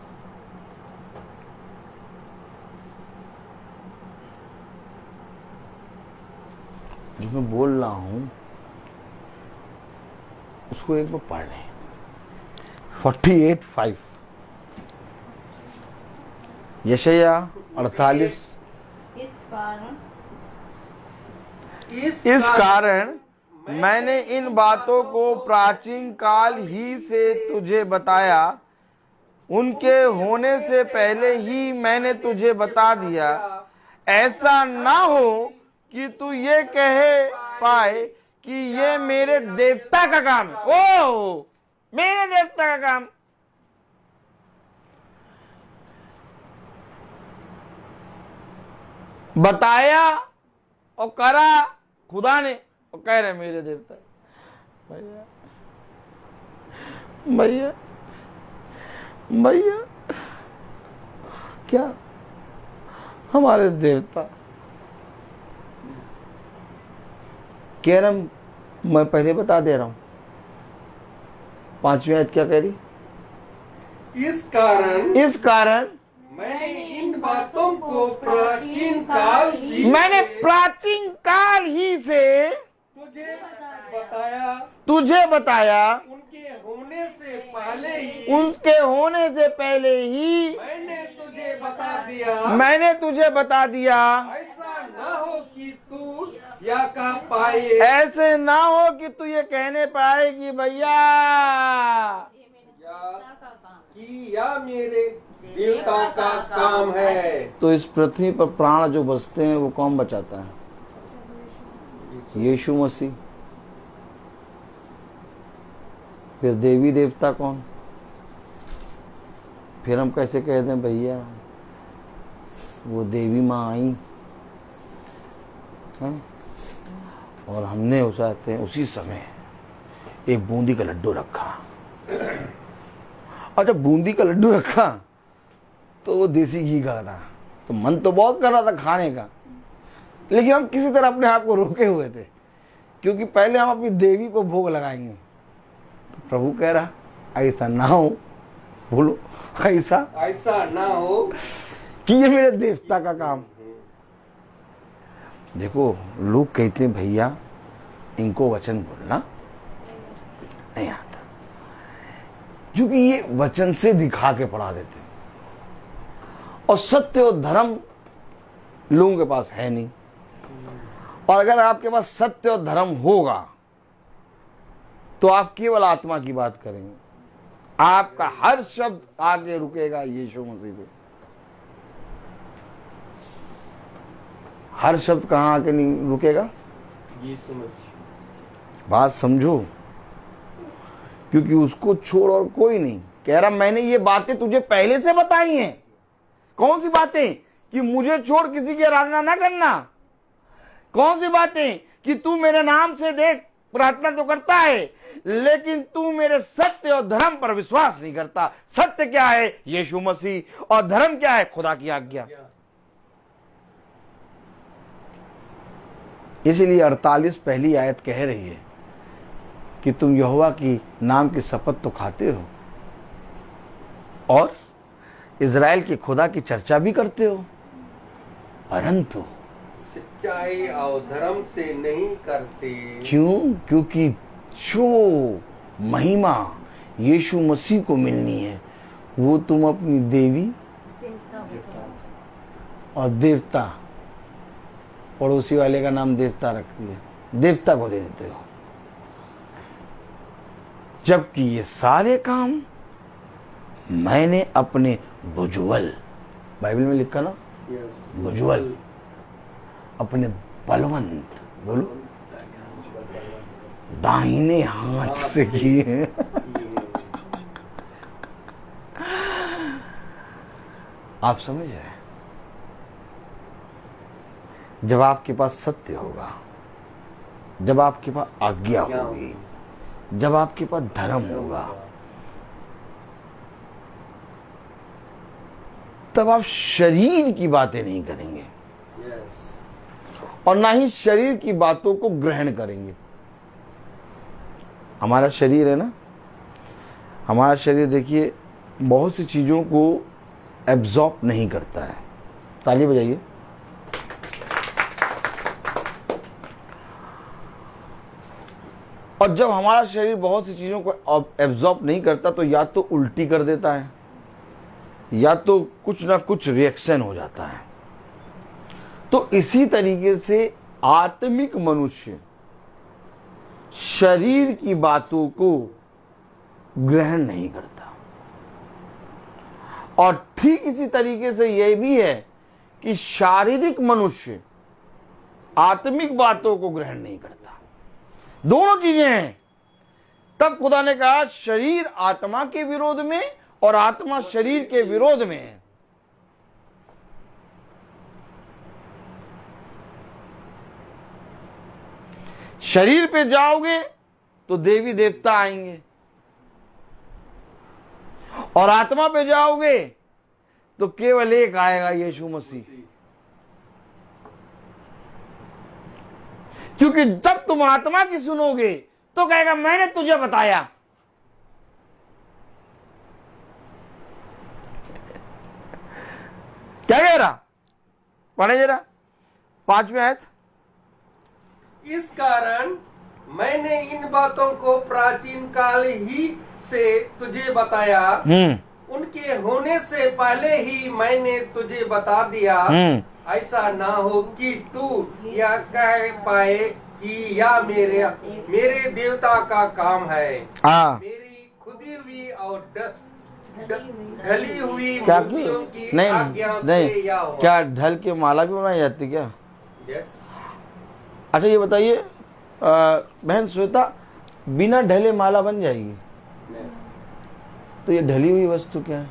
जो मैं बोल रहा हूं उसको एक बार पढ़ लें। 48:5 यशायाह 48। इस कारण मैंने इन बातों को प्राचीन काल ही से तुझे बताया, उनके होने से पहले ही मैंने तुझे बता दिया, ऐसा ना हो कि तू ये कहे पाए कि ये मेरे देवता का काम है। ओ मेरे देवता का काम। बताया और करा खुदा ने, और कह रहे मेरे देवता। भैया भैया भैया क्या हमारे देवता कह रहा हूं। मैं पहले बता दे रहा हूं, 5वीं आयत क्या कह रही? इस कारण मैंने इन बातों को प्राचीन काल ही से तुझे बताया उनके होने से पहले ही मैंने तुझे बता दिया। ऐसा ना हो कि तू ये कहने पाए कि भैया या मेरे देवता का काम है। तो इस पृथ्वी पर प्राण जो बचते हैं वो कौन बचाता है? यीशु मसीह। फिर देवी देवता कौन? फिर हम कैसे कह दें भैया वो देवी माँ आई हैं और हमने उसी समय एक बूंदी का लड्डू रखा, और जब बूंदी का लड्डू रखा तो वो देसी घी का था, तो मन तो बहुत कर रहा था खाने का, लेकिन हम किसी तरह अपने आप को रोके हुए थे, क्योंकि पहले हम अपनी देवी को भोग लगाएंगे। तो प्रभु कह रहा ऐसा ना हो, बोलो ऐसा ना हो कि ये मेरे देवता का काम। देखो लोग कहते हैं भैया इनको वचन बोलना नहीं आता, क्योंकि ये वचन से दिखा के पढ़ा देते हैं, और सत्य और धर्म लोगों के पास है नहीं। और अगर आपके पास सत्य और धर्म होगा तो आप केवल आत्मा की बात करेंगे, आपका हर शब्द आगे रुकेगा यीशु मसीह पे। हर शब्द कहां आके नहीं रुकेगा? यीशु मसीह। बात समझो, क्योंकि उसको छोड़ और कोई नहीं। कह रहा मैंने ये बातें तुझे पहले से बताई हैं। कौन सी बातें? कि मुझे छोड़ किसी की आराधना ना करना। कौन सी बातें? कि तू मेरे नाम से देख प्रार्थना तो करता है, लेकिन तू मेरे सत्य और धर्म पर विश्वास नहीं करता। सत्य क्या है? यीशु मसीह। और धर्म क्या है? खुदा की आज्ञा। इसीलिए 48 पहली आयत कह रही है कि तुम यहोवा की नाम की शपथ तो खाते हो और इज़राइल के खुदा की चर्चा भी करते हो, परंतु सच्चाई और धर्म से नहीं करते। क्यों? क्योंकि जो महिमा यीशु मसीह को मिलनी है वो तुम अपनी देवी और देवता, पड़ोसी वाले का नाम देवता रख दिया, देवता को दे देते हो। जबकि ये सारे काम मैंने अपने भुजबल, बाइबल में लिखा ना भुजबल, अपने बलवंत, बोलो दाहिने हाथ से किए हैं। आप समझ रहे हैं? जब आपके पास सत्य होगा, जब आपके पास आज्ञा होगी, जब आपके पास धर्म होगा, तब आप शरीर की बातें नहीं करेंगे और ना ही शरीर की बातों को ग्रहण करेंगे। हमारा शरीर है ना, हमारा शरीर देखिए बहुत सी चीजों को एब्जॉर्ब नहीं करता है। ताली बजाइए। और जब हमारा शरीर बहुत सी चीजों को एब्जॉर्ब नहीं करता तो या तो उल्टी कर देता है या तो कुछ ना कुछ रिएक्शन हो जाता है। तो इसी तरीके से आत्मिक मनुष्य शरीर की बातों को ग्रहण नहीं करता। और ठीक इसी तरीके से यह भी है कि शारीरिक मनुष्य आत्मिक बातों को ग्रहण नहीं करता। दोनों चीजें हैं। तब खुदा ने कहा शरीर आत्मा के विरोध में और आत्मा शरीर के विरोध में है। शरीर पे जाओगे तो देवी देवता आएंगे, और आत्मा पे जाओगे तो केवल एक आएगा, यीशु मसीह। क्योंकि जब तुम आत्मा की सुनोगे तो कहेगा मैंने तुझे बताया। क्या कह रहा, पढ़े जरा 5वीं आयत। इस कारण मैंने इन बातों को प्राचीन काल ही से तुझे बताया, उनके होने से पहले ही मैंने तुझे बता दिया, ऐसा ना हो कि तू यह कह पाए कि यह मेरे देवता का काम है। मेरी खुदी हुई और ढली हुई क्या मूर्तियों की नहीं आज्ञा नहीं से यह हुआ। क्या ढल के माला भी बनाई जाती क्या? यस। अच्छा ये बताइए बहन श्वेता, बिना ढले माला बन जाएगी? तो ये ढली हुई वस्तु क्या है?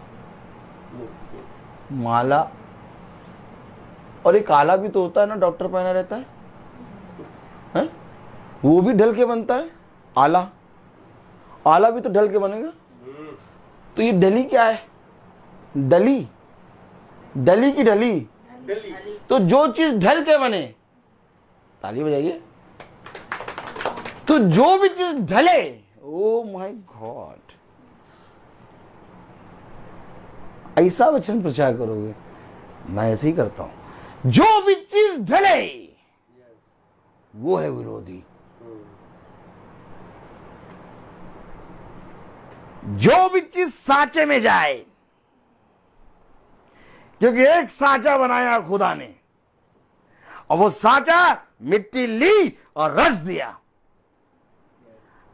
माला। और एक आला भी तो होता है ना, डॉक्टर पहना रहता है, हैं? वो भी ढल के बनता है। आला, आला भी तो ढल के बनेगा। तो ये डली क्या है? डली, डली की ढली। तो जो चीज ढल के बने, ताली बजाइए, तो जो भी चीज ढले, ओ माय गॉड, ऐसा वचन प्रचार करोगे? मैं ऐसे ही करता हूं। जो भी चीज ढले वो है विरोधी। जो भी चीज सांचे में जाए, क्योंकि एक सांचा बनाया खुदा ने, और वो सांचा मिट्टी ली और रच दिया।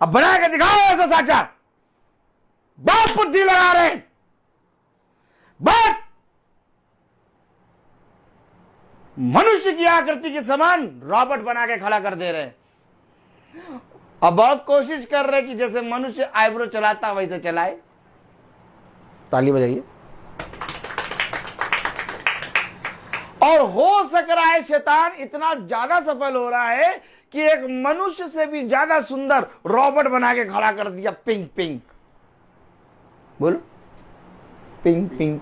अब बना के दिखाओ ऐसा सांचा। बहुत बुद्धि लगा रहे हैं, बहुत मनुष्य की आकृति के समान रॉबर्ट बना के खड़ा कर दे रहे हैं। अब बहुत कोशिश कर रहे कि जैसे मनुष्य आईब्रो चलाता वैसे चलाए। ताली बजाइए। और हो सक रहा है शैतान इतना ज्यादा सफल हो रहा है कि एक मनुष्य से भी ज्यादा सुंदर रॉबर्ट बना के खड़ा कर दिया। पिंक पिंक बोलो, पिंक पिंक।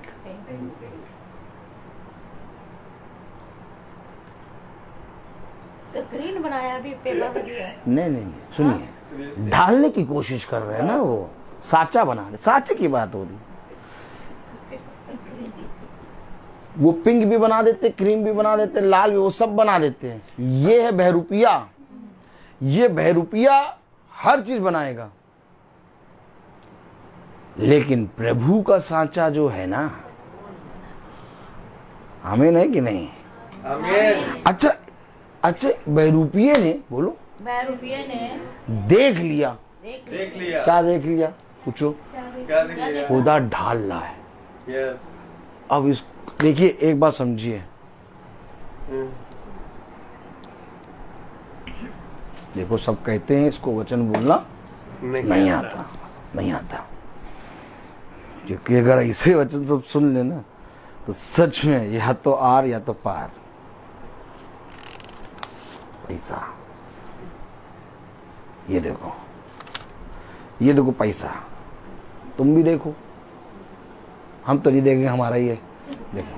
तो ग्रीन बनाया अभी पेपर में दिया। नहीं सुनिए, ढालने की कोशिश कर रहे हैं ना, वो साचा बना रहे। साचे की बात हो रही। वो पिंक भी बना देते, क्रीम भी बना देते, लाल भी, वो सब बना देते हैं। ये है बहरूपिया। ये बहरूपिया हर चीज बनाएगा। लेकिन प्रभु का सांचा जो है ना, आमीन है कि नहीं? आमीन। अच्छा बहरूपिये ने, बोलो, बहरूपिये ने देख लिया। देख लिया। क्या देख लिया? पूछो। क्या देख लिया? खुदा ढाल रहा है। यस। अब इस देखिए, एक बात समझिए। देखो सब कहते हैं इसको वचन बोलना नहीं आता, नहीं आता। क्योंकि अगर ऐसे वचन सब सुन लेना तो सच में या तो आर या तो पार। पैसा, ये देखो, ये देखो पैसा। तुम भी देखो, हम तो नहीं देखेंगे, हमारा ही है। देखो,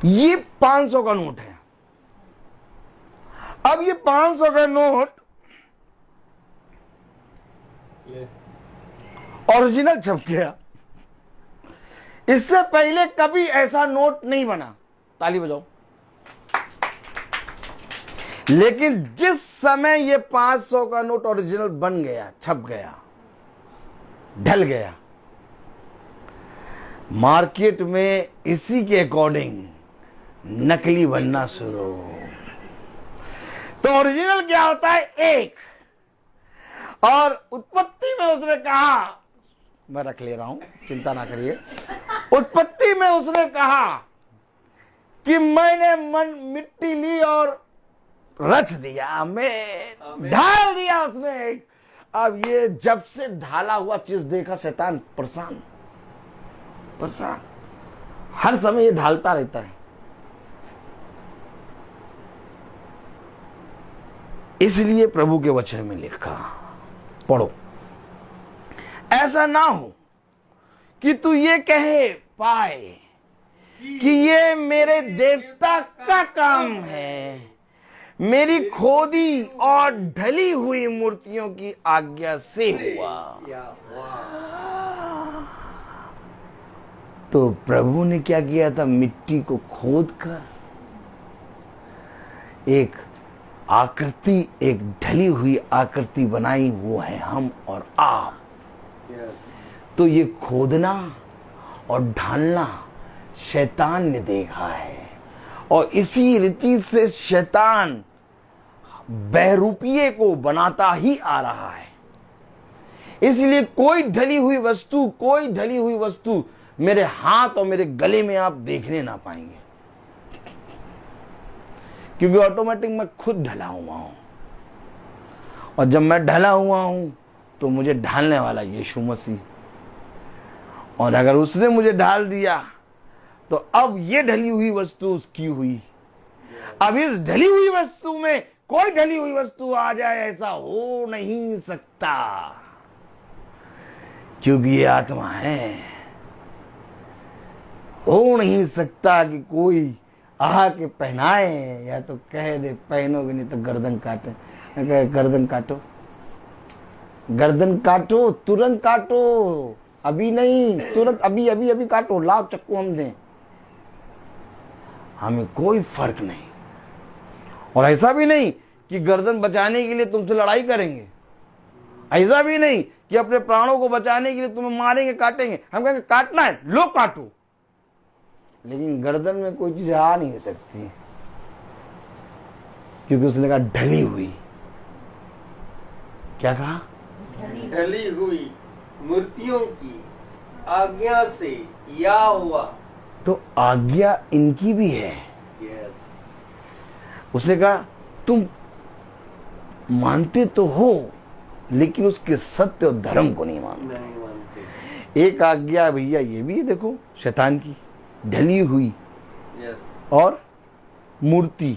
ये 500 का नोट है। अब ये 500 का नोट ओरिजिनल छप गया। इससे पहले कभी ऐसा नोट नहीं बना। ताली बजाओ। लेकिन जिस समय ये 500 का नोट ओरिजिनल बन गया, छप गया, ढल गया, मार्केट में इसी के अकॉर्डिंग नकली बनना शुरू। तो ओरिजिनल क्या होता है? एक। और उत्पत्ति में उसने कहा, मैं रख ले रहा हूं, चिंता ना करिए। उत्पत्ति में उसने कहा कि मैंने मिट्टी ली और रच दिया, हमें ढाल दिया उसने। अब ये जब से ढाला हुआ चीज देखा शैतान परेशान परेशान, हर समय ये ढालता रहता है। इसलिए प्रभु के वचन में लिखा, पढ़ो, ऐसा ना हो कि तू ये कहे पाए कि ये मेरे देवता का काम है, मेरी खोदी और ढली हुई मूर्तियों की आज्ञा से हुआ। तो प्रभु ने क्या किया था? मिट्टी को खोद कर एक आकृति, एक ढली हुई आकृति बनाई, वो है हम और आप। तो ये खोदना और ढालना शैतान ने देखा है, और इसी रीति से शैतान बहरूपिये को बनाता ही आ रहा है। इसलिए कोई ढली हुई वस्तु मेरे हाथ और मेरे गले में आप देखने ना पाएंगे, क्योंकि ऑटोमेटिक मैं खुद ढला हुआ हूं, और जब मैं ढला हुआ हूं तो मुझे ढालने वाला यीशु मसीह, और अगर उसने मुझे ढाल दिया तो अब ये ढली हुई वस्तु उसकी हुई। अब इस ढली हुई वस्तु में कोई ढली हुई वस्तु आ जाए, ऐसा हो नहीं सकता, क्योंकि ये आत्मा है। हो नहीं सकता कि कोई आके पहनाए, या तो कह दे पहनोगे नहीं तो गर्दन काटे, गर्दन काटो, गर्दन काटो, तुरंत काटो, अभी नहीं, तुरंत, अभी अभी अभी काटो, लाओ चक्कू हम दें, हमें कोई फर्क नहीं। और ऐसा भी नहीं कि गर्दन बचाने के लिए तुमसे लड़ाई करेंगे, ऐसा भी नहीं कि अपने प्राणों को बचाने के लिए तुम्हें मारेंगे, काटेंगे। हम कहेंगे काटना है, लो काटो, लेकिन गर्दन में कोई चीज आ नहीं सकती, क्योंकि उसने कहा ढली हुई। क्या कहा? ढली हुई मूर्तियों की आज्ञा से या हुआ। तो आज्ञा इनकी भी है। उसने कहा तुम मानते तो हो, लेकिन उसके सत्य और धर्म को नहीं मानते। एक आज्ञा भैया ये भी है, देखो, शैतान की ढली हुई और मूर्ति,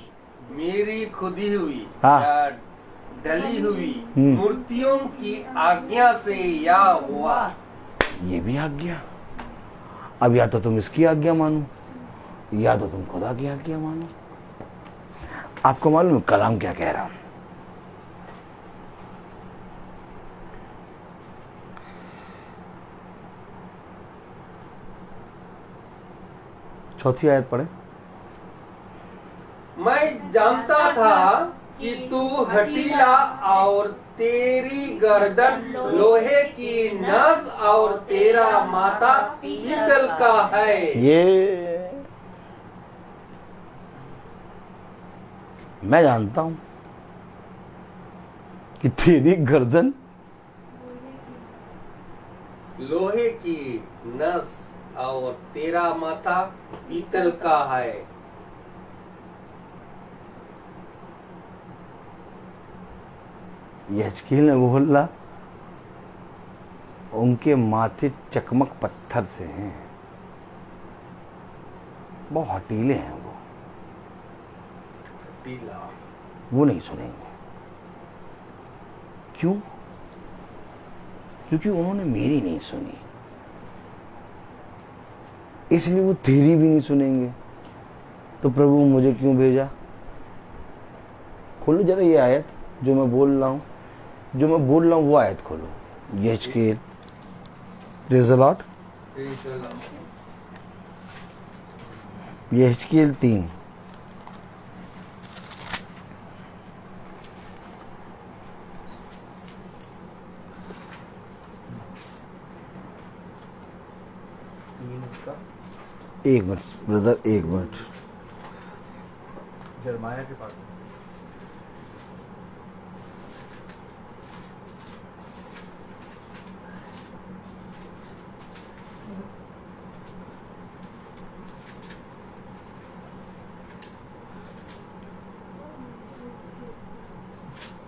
मेरी खुदी हुई, हाँ, या ढली हुई मूर्तियों की आज्ञा से या हुआ। ये भी आज्ञा। अब या तो तुम इसकी आज्ञा मानो, या तो तुम खुदा की आज्ञा मानो। आपको मालूम है कलाम क्या कह रहा हूं? चौथी आयत पढ़े। मैं जानता था कि तू हठीला और तेरी गर्दन लोहे की नस और तेरा माथा पीतल का है। ये मैं जानता हूं कि तेरी गर्दन लोहे की नस और तेरा माथा पीतल का है। यहेजकेल ने बोला उनके माथे चकमक पत्थर से हैं, बहुत हटीले हैं वो नहीं सुनेंगे। क्यों? क्योंकि उन्होंने मेरी नहीं सुनी, इसलिए वो तेरी भी नहीं सुनेंगे। तो प्रभु मुझे क्यों भेजा? खोलो जरा ये आयत जो मैं बोल रहा हूं, वो आयत खोलो। यहेजकेल, प्रेज़ द लॉर्ड, यहेजकेल 3। एक मिनट ब्रदर, एक मिनट। यिर्मयाह के पास है।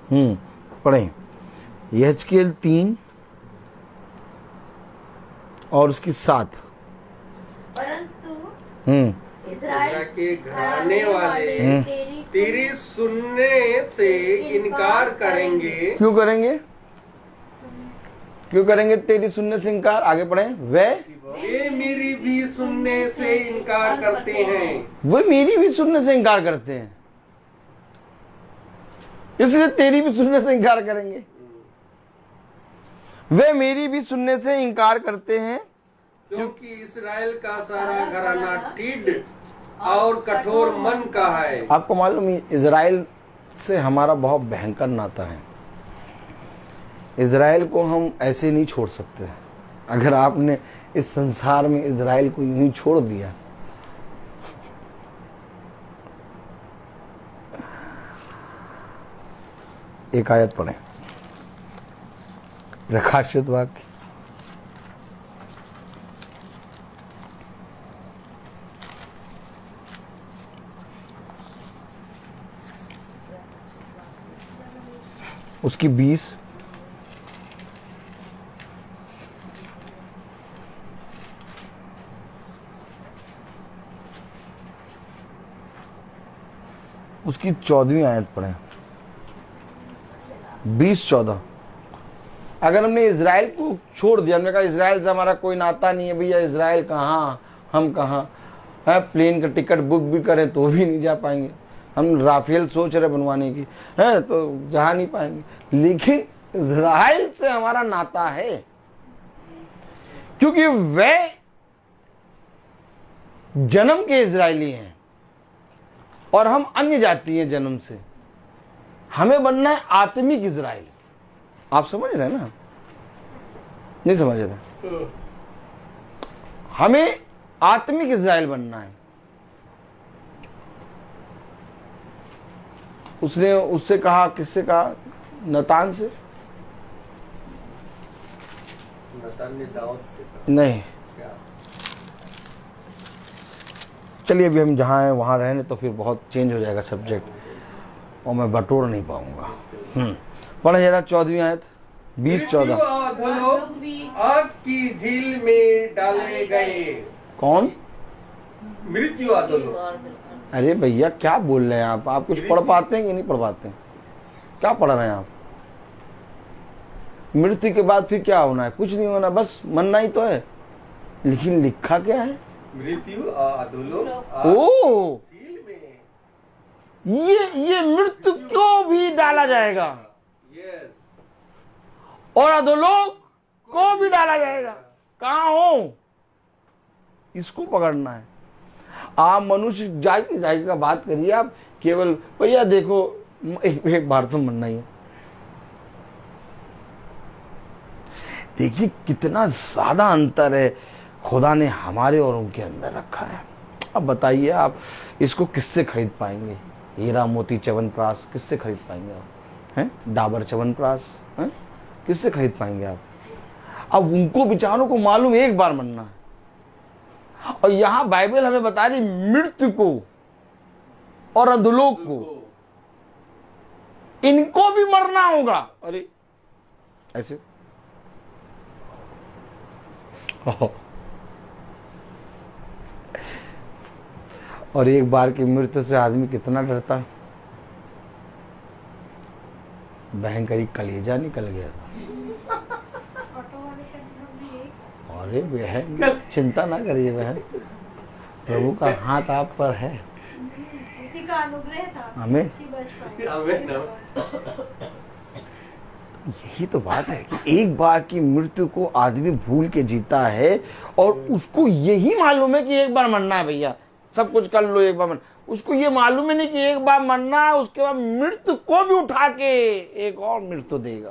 पढ़ें यहेजकेल 3 और उसकी 7। परंतु इस्राएल के घराने वाले तेरी सुनने से इनकार करेंगे। क्यों करेंगे? क्यों करेंगे तेरी सुनने से इनकार? आगे पढ़ें। वे मेरी भी सुनने से इनकार करते हैं। वे मेरी भी सुनने से इनकार करते हैं, इसलिए तेरी भी सुनने से इनकार करेंगे। वे मेरी भी सुनने से इनकार करते हैं क्योंकि इस्राएल का सारा घराना टीड और कठोर मन का है। आपको मालूम है इजराइल से हमारा बहुत भयंकर नाता है। इजराइल को हम ऐसे नहीं छोड़ सकते। अगर आपने इस संसार में इजराइल को यूं ही छोड़ दिया, एक आयत पढ़ें, प्रकाशित वाक्य उसकी 20 उसकी 14वीं आयत पढ़ें, 20-14। अगर हमने इजराइल को छोड़ दिया, हमने कहा इजराइल से हमारा कोई नाता नहीं है भैया, इजराइल कहाँ हम कहाँ है, प्लेन का टिकट बुक भी करें तो भी नहीं जा पाएंगे, हम राफेल सोच रहे बनवाने की है तो जा नहीं पाएंगे। लेकिन इजराइल से हमारा नाता है क्योंकि वे जन्म के इजरायली हैं और हम अन्य जाति हैं जन्म से। हमें बनना है आत्मिक इजराइल। आप समझ रहे हैं ना? नहीं समझ रहे? हमें आत्मिक इजराइल बनना है। उसने उससे कहा, किससे कहा? नतान से? नतान ने दाऊद से कहा। नहीं, चलिए अभी हम जहाँ हैं वहाँ रहने, तो फिर बहुत चेंज हो जाएगा सब्जेक्ट और मैं बटोर नहीं पाऊंगा। पढ़े जरा 14वीं आयत, 20-14। आग की झील में डाले गए। कौन? मृत्यु अधोलोक। अरे भैया क्या बोल रहे हैं आप कुछ पढ़ पाते हैं कि नहीं पढ़ पाते हैं? क्या पढ़ रहे हैं आप? मृत्यु के बाद फिर क्या होना है? कुछ नहीं होना, बस मरना ही तो है। लेकिन लिखा क्या है? मृत्यु अधोलोक। ओ, ये मृत्यु को भी डाला जाएगा और अधोलोक को भी डाला जाएगा। कहाँ हो? इसको पकड़ना है। आप मनुष्य जाति का बात करिए, आप केवल भैया देखो एक बार तो मरना ही है। देखिए कितना ज्यादा अंतर है खुदा ने हमारे और उनके अंदर रखा है। अब बताइए आप इसको किससे खरीद पाएंगे? हीरा मोती च्यवनप्राश किससे खरीद पाएंगे आप? हैं? डाबर च्यवनप्राश हैं? किससे खरीद पाएंगे आप? अब उनको बेचारों को मालूम एक बार मरना है, और यहां बाइबल हमें बता रही मृत्यु को और अधोलोक को, इनको भी मरना होगा। अरे ऐसे और एक बार की मृत्यु से आदमी कितना डरता है। बहन करी कलेजा निकल गया था। अरे बहन चिंता ना करिए बहन, प्रभु का हाथ आप पर है। हमें यही तो बात है कि एक बार की मृत्यु को आदमी भूल के जीता है और उसको यही मालूम है कि एक बार मरना है भैया, सब कुछ कर लो एक बार मरना। उसको ये मालूम है नहीं कि एक बार मरना है, उसके बाद मृत्यु को भी उठा के एक और मृत्यु देगा।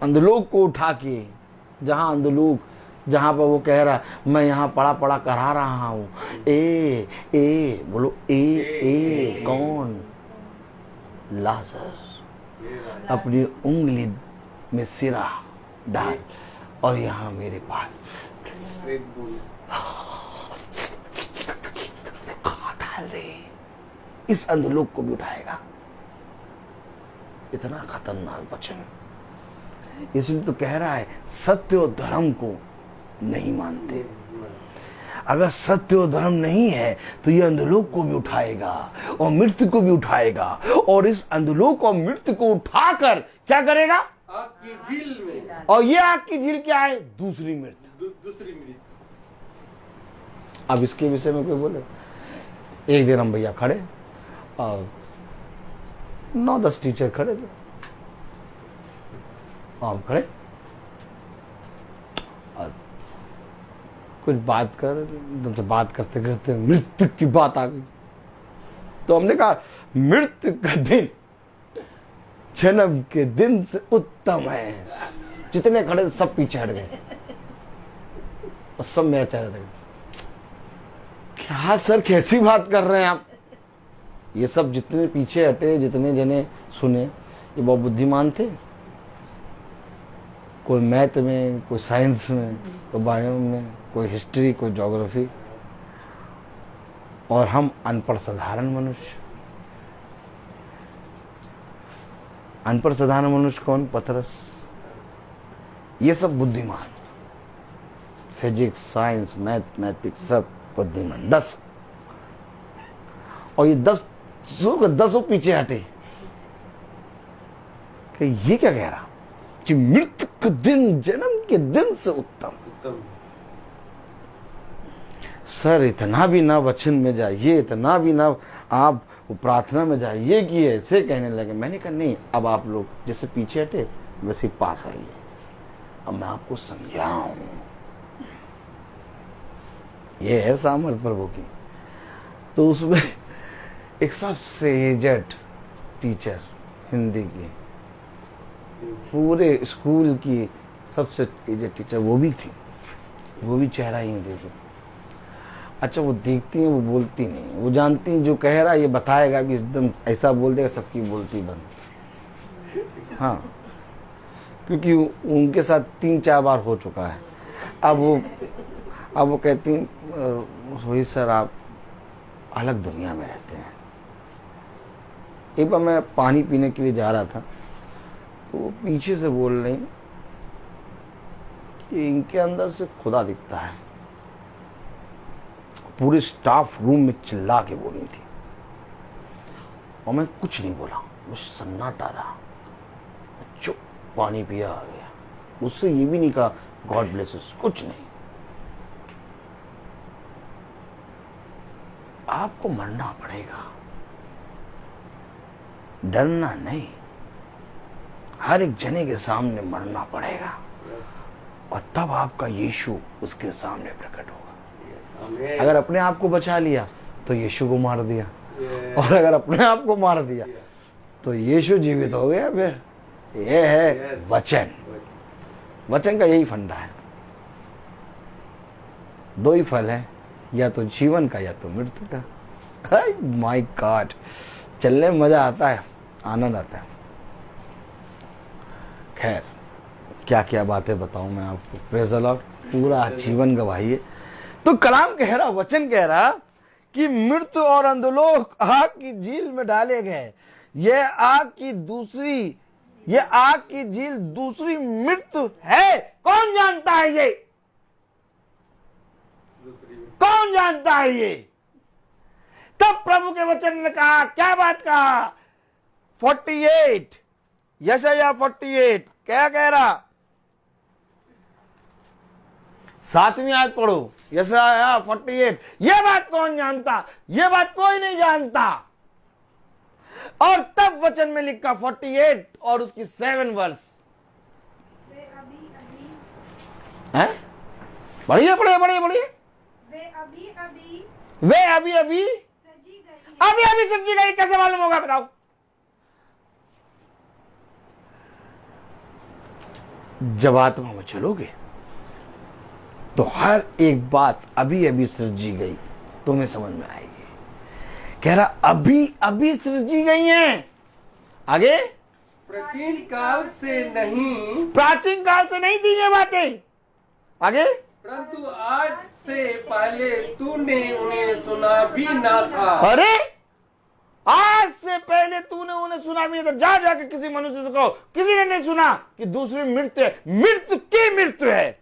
अंधलोक को उठा के, जहां अंधलोक, जहां पर वो कह रहा मैं यहाँ पड़ा पड़ा करा रहा हूं, ए बोलो ए कौन? लाजर अपनी उंगली में सिरा डाल और यहाँ मेरे पास डाल दे। इस अंधलोक को भी उठाएगा। इतना खतरनाक वचन, इसलिए तो कह रहा है सत्य और धर्म को नहीं मानते। अगर सत्य और धर्म नहीं है तो ये अंधलोक को भी उठाएगा और मृत्यु को भी उठाएगा, और इस अंधलोक और मृत्यु को उठाकर क्या करेगा? आग की झील में। और ये आग की झील क्या है? दूसरी मृत्यु। दूसरी मृत्यु। अब इसके विषय में कोई बोले? एक दिन हम भैया खड़े और 9-10 टीचर खड़े थे, हम खड़े और कुछ बात कर, तुमसे बात करते करते मृत्यु की बात आ गई। तो हमने कहा मृत्यु का दिन जन्म के दिन से उत्तम है। जितने खड़े थे सब पीछे हट गए और सब मेरा चेहरा देख, क्या सर कैसी बात कर रहे हैं आप? ये सब जितने पीछे हटे, जितने जने सुने, ये बहुत बुद्धिमान थे। कोई मैथ में, कोई साइंस में, कोई बायो में, कोई हिस्ट्री, कोई ज्योग्राफी, और हम अनपढ़ साधारण मनुष्य। अनपढ़ साधारण मनुष्य कौन? पतरस। ये सब बुद्धिमान, फिजिक्स, साइंस, मैथमेटिक्स, सब बुद्धिमान 10, और ये 10 पीछे हटे कि ये क्या कह रहा कि मृत्यु के दिन जन्म के दिन से उत्तम। सर इतना भी ना वचन में जाइए, इतना भी ना आप प्रार्थना में जाइए कि ऐसे कहने लगे। मैंने कहा नहीं, अब आप लोग जैसे पीछे हटे वैसे पास आइए, अब मैं आपको समझाऊं। ये है सामर्थ प्रभु की। तो उसमें एक सबसे एजेड टीचर हिंदी की, पूरे स्कूल की सबसे एजेड टीचर वो भी थी, वो भी चेहरा ही देखी। अच्छा वो देखती हैं, वो बोलती नहीं, वो जानती हैं जो कह रहा है ये बताएगा भी एकदम ऐसा बोल देगा सबकी बोलती बंद। हाँ, क्योंकि उनके साथ 3-4 बार हो चुका है। अब वो कहती रोहित सर आप अलग दुनिया में रहते हैं। एक बार मैं पानी पीने के लिए जा रहा था तो वो पीछे से बोल रही कि इनके अंदर से खुदा दिखता है। पूरे स्टाफ रूम में चिल्ला के बोली थी और मैं कुछ नहीं बोला, वो सन्नाटा रहा, चुप, पानी पिया आ गया। उससे ये भी नहीं कहा गॉड ब्लेस यू, कुछ नहीं। आपको मरना पड़ेगा, डरना नहीं। हर एक जने के सामने मरना पड़ेगा और तब आपका यीशु उसके सामने प्रकट होगा। अगर अपने आप को बचा लिया तो यीशु को मार दिया, और अगर अपने आप को मार दिया तो यीशु जीवित हो गया। फिर ये है वचन। वचन का यही फंडा है। 2 ही फल है, या तो जीवन का या तो मृत्यु का। माय गॉड, चलने में मजा आता है, आनंद आता है। खैर क्या क्या बातें बताऊं मैं आपको। Praise the Lord. पूरा जीवन गवाइए। तो कलाम कह रहा, वचन कह रहा कि मृत्यु और अंधलोक आग की झील में डाले गए। ये आग की झील दूसरी मृत्यु है। कौन जानता है ये? कौन जानता है ये? तब प्रभु के वचन ने कहा, क्या बात कहा? 48 यशायाह 48 क्या कह रहा? 7वीं आयत पढ़ो, यशायाह 48। ये बात कौन जानता? ये बात कोई नहीं जानता। और तब वचन में लिखा 48 और उसकी 7 वर्ष। बढ़िए बढ़िए बढ़िए बढ़िए। वे अभी अभी सब्जी गई। कैसे मालूम होगा बताओ? जब आत्मा में चलोगे तो हर एक बात अभी अभी सृजी गई तुम्हें समझ में आएगी। कह रहा अभी अभी सृजी गई हैं। आगे प्राचीन काल से नहीं थी ये बातें। आगे परंतु आज से पहले तूने उन्हें सुना भी ना था। अरे आज से पहले तूने उन्हें सुना भी नहीं था। जा जाके किसी मनुष्य से कहो, किसी ने नहीं सुना कि दूसरी मृत्यु है, मृत्यु की मृत्यु है।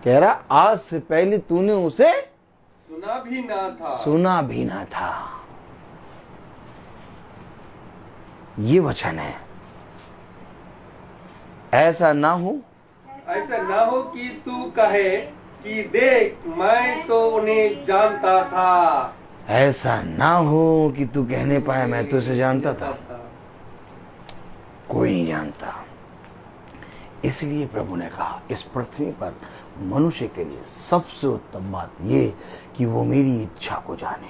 कह रहा आज से पहले तूने उसे सुना भी ना था। ये वचन है। ऐसा ना हो कि तू कहे कि देख मैं तो उन्हें जानता था। ऐसा ना हो कि तू कहने पाए मैं तो उसे जानता था। कोई नहीं जानता। इसलिए प्रभु ने कहा इस पृथ्वी पर मनुष्य के लिए सबसे उत्तम बात ये कि वो मेरी इच्छा को जाने,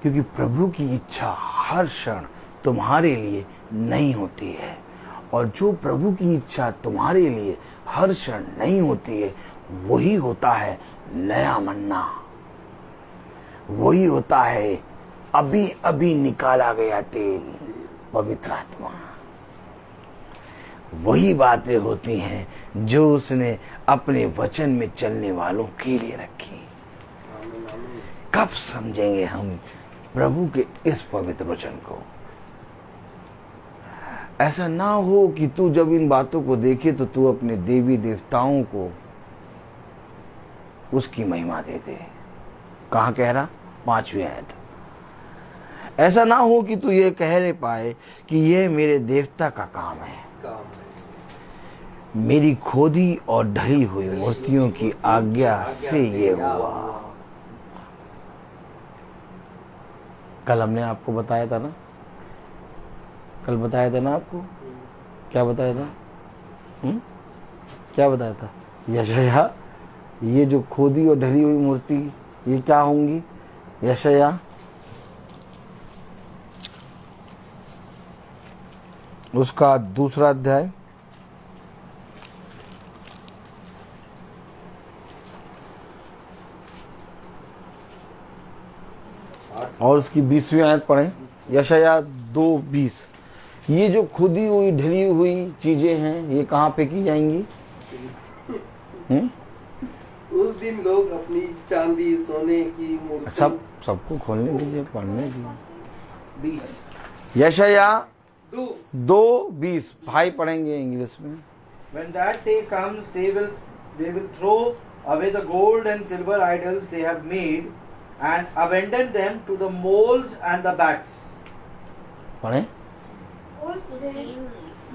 क्योंकि प्रभु की इच्छा हर क्षण तुम्हारे लिए नहीं होती है। और जो प्रभु की इच्छा तुम्हारे लिए हर क्षण नहीं होती है, वही होता है नया मन्ना, वही होता है अभी अभी निकाला गया तेल, पवित्र आत्मा। वही बातें होती हैं जो उसने अपने वचन में चलने वालों के लिए रखी। कब समझेंगे हम प्रभु के इस पवित्र वचन को? ऐसा ना हो कि तू जब इन बातों को देखे तो तू अपने देवी देवताओं को उसकी महिमा दे दे। कहाँ कह रहा? 5वीं आयत। ऐसा ना हो कि तू ये कह नहीं पाए कि यह मेरे देवता का काम है, मेरी खोदी और ढली हुई मूर्तियों की आज्ञा से ये हुआ। कल हमने आपको बताया था ना, कल बताया था ना आपको, क्या बताया था? क्या बताया था? यशाया, ये जो खोदी और ढली हुई मूर्ति ये क्या होंगी? यशाया उसका 2 अध्याय और उसकी 20वीं आयत पढ़ें। यशाया 2:20। ये जो खुदी हुई ढली हुई चीजें हैं ये कहाँ पे की जाएंगी? उस दिन लोग अपनी चांदी सोने की मूर्ति सबको खोलने दीजिए, पढ़ने दीजिए। यशाया 2:20 भाई पढ़ेंगे इंग्लिश में। When that day comes, they will throw away the gold and silver idols they have made and abandon them to the moles and the bats. पढ़ें।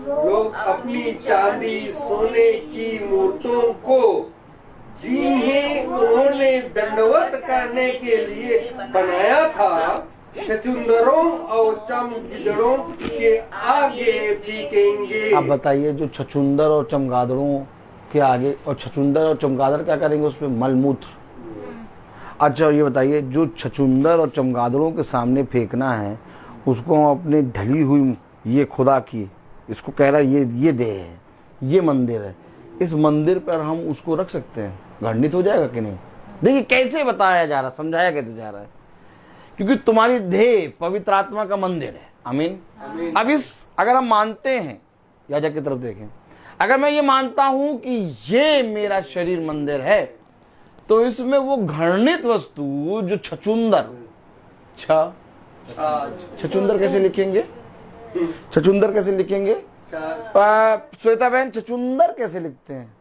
लोग अपनी चांदी सोने की मूर्तियों को जिन्हें उन्होंने दंडवत करने के लिए बनाया था, छछूंदरों और चमगादड़ों के आगे फेंकेंगे। आप बताइए, जो छछूंदर और चमगादड़ों के आगे, और छछूंदर और चमगादड़ क्या करेंगे उसमें? मलमूत्र। अच्छा ये बताइए, जो छछूंदर और चमगादड़ों के सामने फेंकना है उसको हम अपने ढली हुई ये खुदा की, इसको कह रहा है ये देह है, ये मंदिर है, इस मंदिर पर हम उसको रख सकते हैं? खंडित हो जाएगा कि नहीं? देखिए कैसे बताया जा रहा, समझाया कैसे जा रहा है। क्योंकि तुम्हारी देह पवित्र आत्मा का मंदिर है। आमीन। अब अगर हम मानते हैं, याजक की तरफ देखें, अगर मैं ये मानता हूं कि ये मेरा शरीर मंदिर है, तो इसमें वो घृणित वस्तु जो छछूंदर, छछूंदर कैसे लिखेंगे? छछूंदर कैसे लिखेंगे? श्वेता बहन, छछूंदर कैसे लिखते हैं?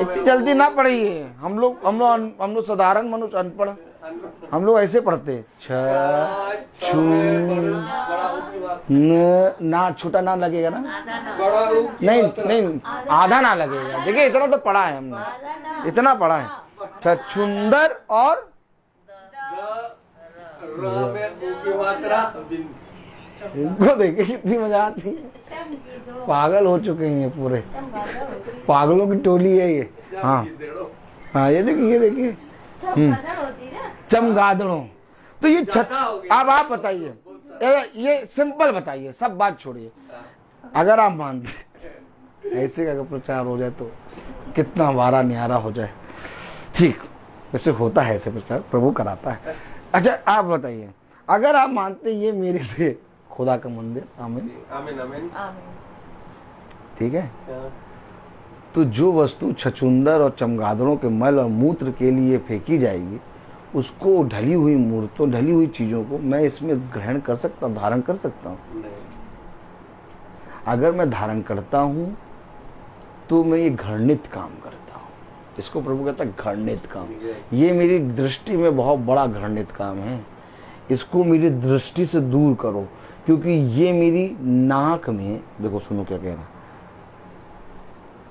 इतनी जल्दी ना पढ़िए। हम लोग साधारण मनुष्य अनपढ़, हम लोग ऐसे पढ़ते ना, छोटा ना लगेगा ना? नहीं, आधा ना लगेगा। देखिए इतना तो पढ़ा है हमने, इतना पढ़ा है। छछूंदर और इनको देखिए कितनी मजा आती है। पागल हो चुके हैं ये पूरे, पागलों की टोली है ये। हाँ ये देखिए चमगादड़ों। तो ये अब आप बताइए, ये सिंपल बताइए, सब बात छोड़िए। अगर आप मानते ऐसे का प्रचार हो जाए तो कितना वारा न्यारा हो जाए। ठीक, वैसे होता है ऐसे प्रचार, प्रभु कराता है। अच्छा आप बताइए, अगर आप मानते ये मेरे से खुदा का मंदिर। आमीन। आमीन आमीन। ठीक है। तो जो वस्तु छछूंदर और चमगादड़ों के मल और मूत्र के लिए फेंकी जाएगी, उसको ढली हुई मूर्तों, ढली हुई चीजों को मैं इसमें ग्रहण कर सकता हूँ, धारण कर सकता हूँ? अगर मैं धारण करता हूं तो मैं ये घृणित काम करता हूं। इसको प्रभु कहता है घृणित काम। ये मेरी दृष्टि में बहुत बड़ा घृणित काम है। इसको मेरी दृष्टि से दूर करो, क्योंकि ये मेरी नाक में, देखो सुनो क्या कह रहा,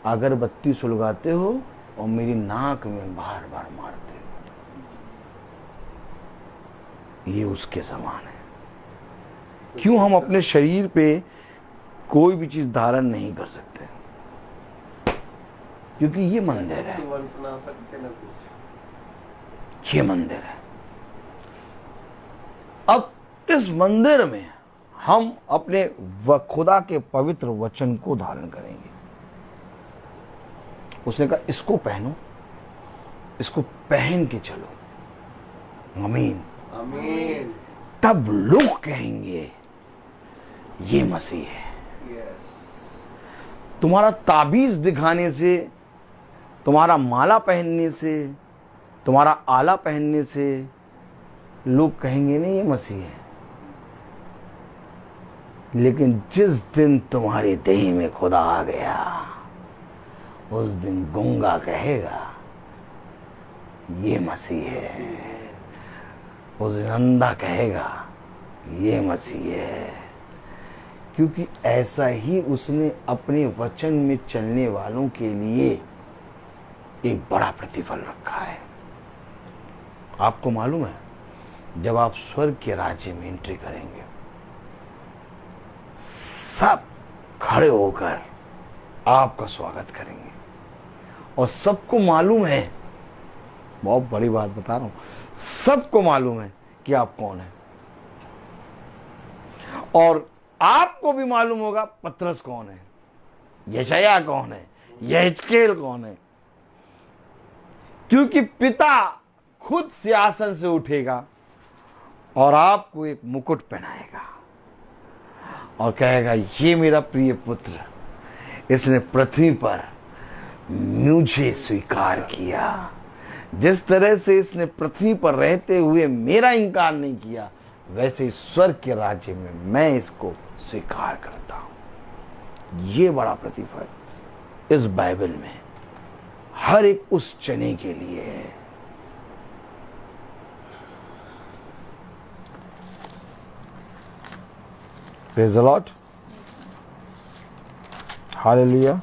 अगरबत्ती सुलगाते हो और मेरी नाक में बार बार मारते हो। ये उसके समान है। क्यों हम अपने शरीर पे कोई भी चीज धारण नहीं कर सकते? क्योंकि ये मंदिर है, ये मंदिर है। अब इस मंदिर में हम अपने खुदा के पवित्र वचन को धारण करेंगे। उसने कहा इसको पहनो, इसको पहन के चलो। आमीन आमीन। तब लोग कहेंगे ये मसीह है। तुम्हारा ताबीज दिखाने से, तुम्हारा माला पहनने से, तुम्हारा आला पहनने से लोग कहेंगे नहीं ये मसीह है। लेकिन जिस दिन तुम्हारे देह में खुदा आ गया, उस दिन गूंगा कहेगा ये मसीह है। उस दिन अंधा कहेगा ये मसीह है। क्योंकि ऐसा ही उसने अपने वचन में चलने वालों के लिए एक बड़ा प्रतिफल रखा है। आपको मालूम है, जब आप स्वर्ग के राज्य में एंट्री करेंगे, सब खड़े होकर आपका स्वागत करेंगे। और सबको मालूम है, बहुत बड़ी बात बता रहा हूं, सबको मालूम है कि आप कौन है। और आपको भी मालूम होगा पतरस कौन है, यशायाह कौन है, यहेजकेल कौन है। क्योंकि पिता खुद सिंहासन से उठेगा और आपको एक मुकुट पहनाएगा और कहेगा ये मेरा प्रिय पुत्र, इसने पृथ्वी पर मुझे स्वीकार किया। जिस तरह से इसने पृथ्वी पर रहते हुए मेरा इनकार नहीं किया, वैसे ही स्वर्ग के राज्य में मैं इसको स्वीकार करता हूं। ये बड़ा प्रतिफल इस बाइबल में हर एक उस चने के लिए है। Praise the Lord, hallelujah.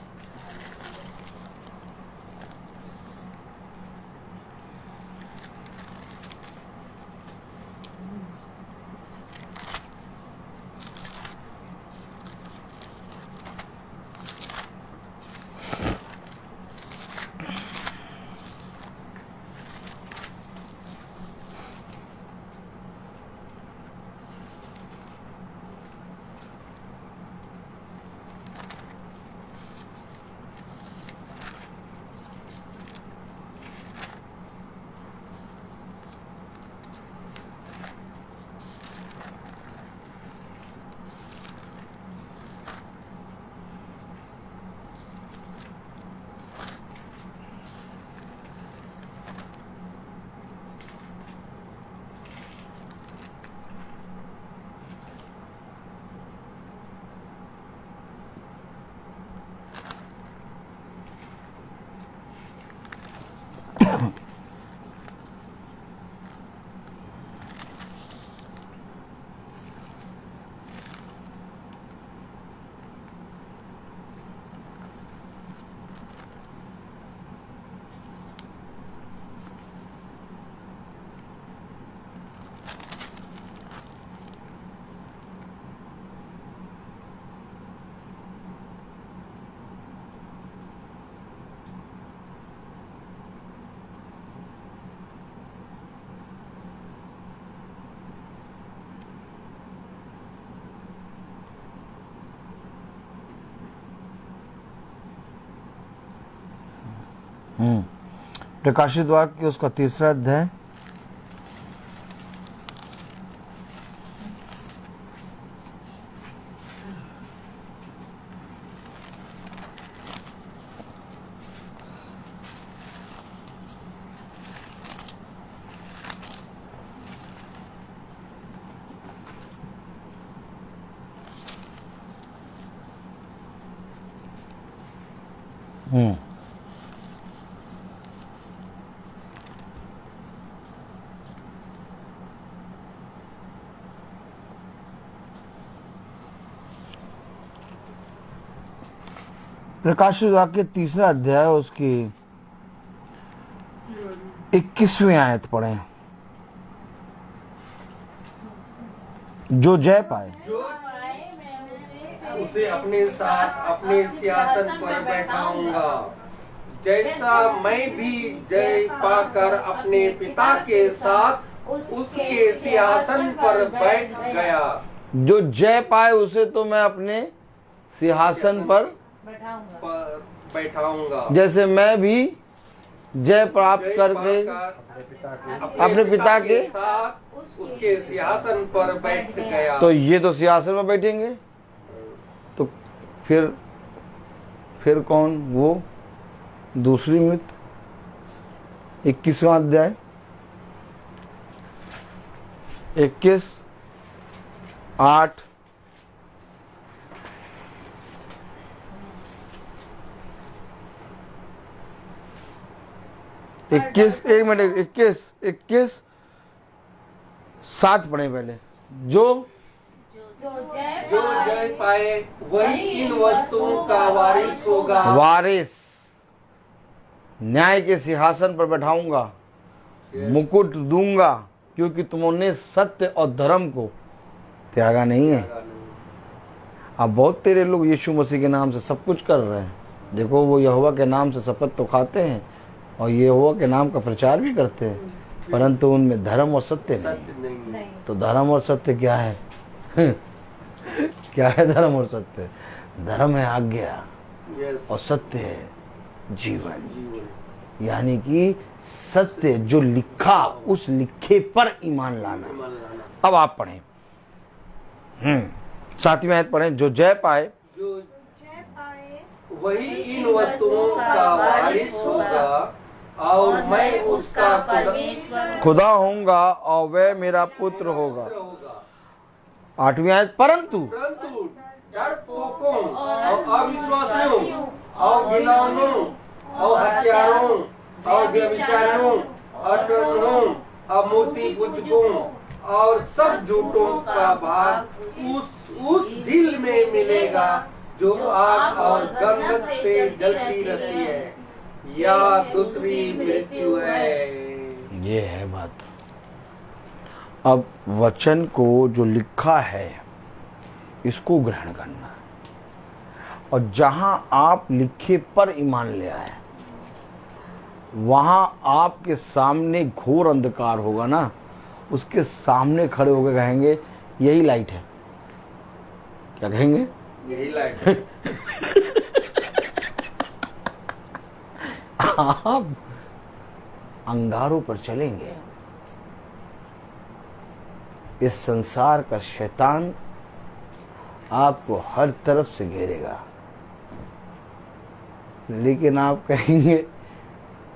प्रकाशित वाक्य उसका 3रा अध्याय प्रकाशित वाक्य 3रा अध्याय उसकी 21वीं आयत पढ़े। जो जय पाए उसे अपने साथ अपने सिंहासन पर बैठाऊंगा, जैसा मैं भी जय पाकर अपने पिता के साथ उसके सिंहासन पर बैठ गया। जो जय पाए उसे तो मैं अपने सिंहासन पर बैठाऊंगा, जैसे मैं भी जय प्राप्त करके अपने पिता के साथ उसके सिंहासन पर बैठ गया। तो ये तो सिंहासन में बैठेंगे, तो फिर कौन? वो दूसरी मित 21वां अध्याय 21:8 7 पढ़े पहले। जो जय पाए वही इन वस्तुओं का वारिस होगा। वारिस, न्याय के सिंहासन पर बैठाऊंगा, मुकुट दूंगा, क्योंकि तुमने सत्य और धर्म को त्यागा नहीं है। अब बहुत तेरे लोग यीशु मसीह के नाम से सब कुछ कर रहे हैं। देखो, वो यहोवा के नाम से शपथ तो खाते हैं और यहोवा के नाम का प्रचार भी करते हैं, परंतु उनमें धर्म और सत्य नहीं। तो धर्म और सत्य क्या है? क्या है धर्म और सत्य? धर्म है आज्ञा और सत्य है जीवन। यानी कि सत्य जो लिखा, उस लिखे पर ईमान लाना। अब आप पढ़ें 7वीं आयत पढ़ें। जो जय पाए वही इन वस्तुओं का वारिस होगा और मैं उसका खुदा होऊंगा और वह मेरा पुत्र होगा। 8वीं आयत। परंतु डरपोकों और अविश्वासियों और घिनौनों और हत्यारों और व्यभिचारियों और टोनों और मूर्ति पूजकों और सब झूठों का भाग उस ढील में मिलेगा जो आग और गंधक से जलती रहती है, या दूसरी मृत्यु है। ये है बात। अब वचन को जो लिखा है इसको ग्रहण करना, और जहां आप लिखे पर ईमान ले आए, वहां आपके सामने घोर अंधकार होगा ना, उसके सामने खड़े होकर कहेंगे यही लाइट है। क्या कहेंगे? यही लाइट है। आप अंगारों पर चलेंगे। इस संसार का शैतान आपको हर तरफ से घेरेगा, लेकिन आप कहेंगे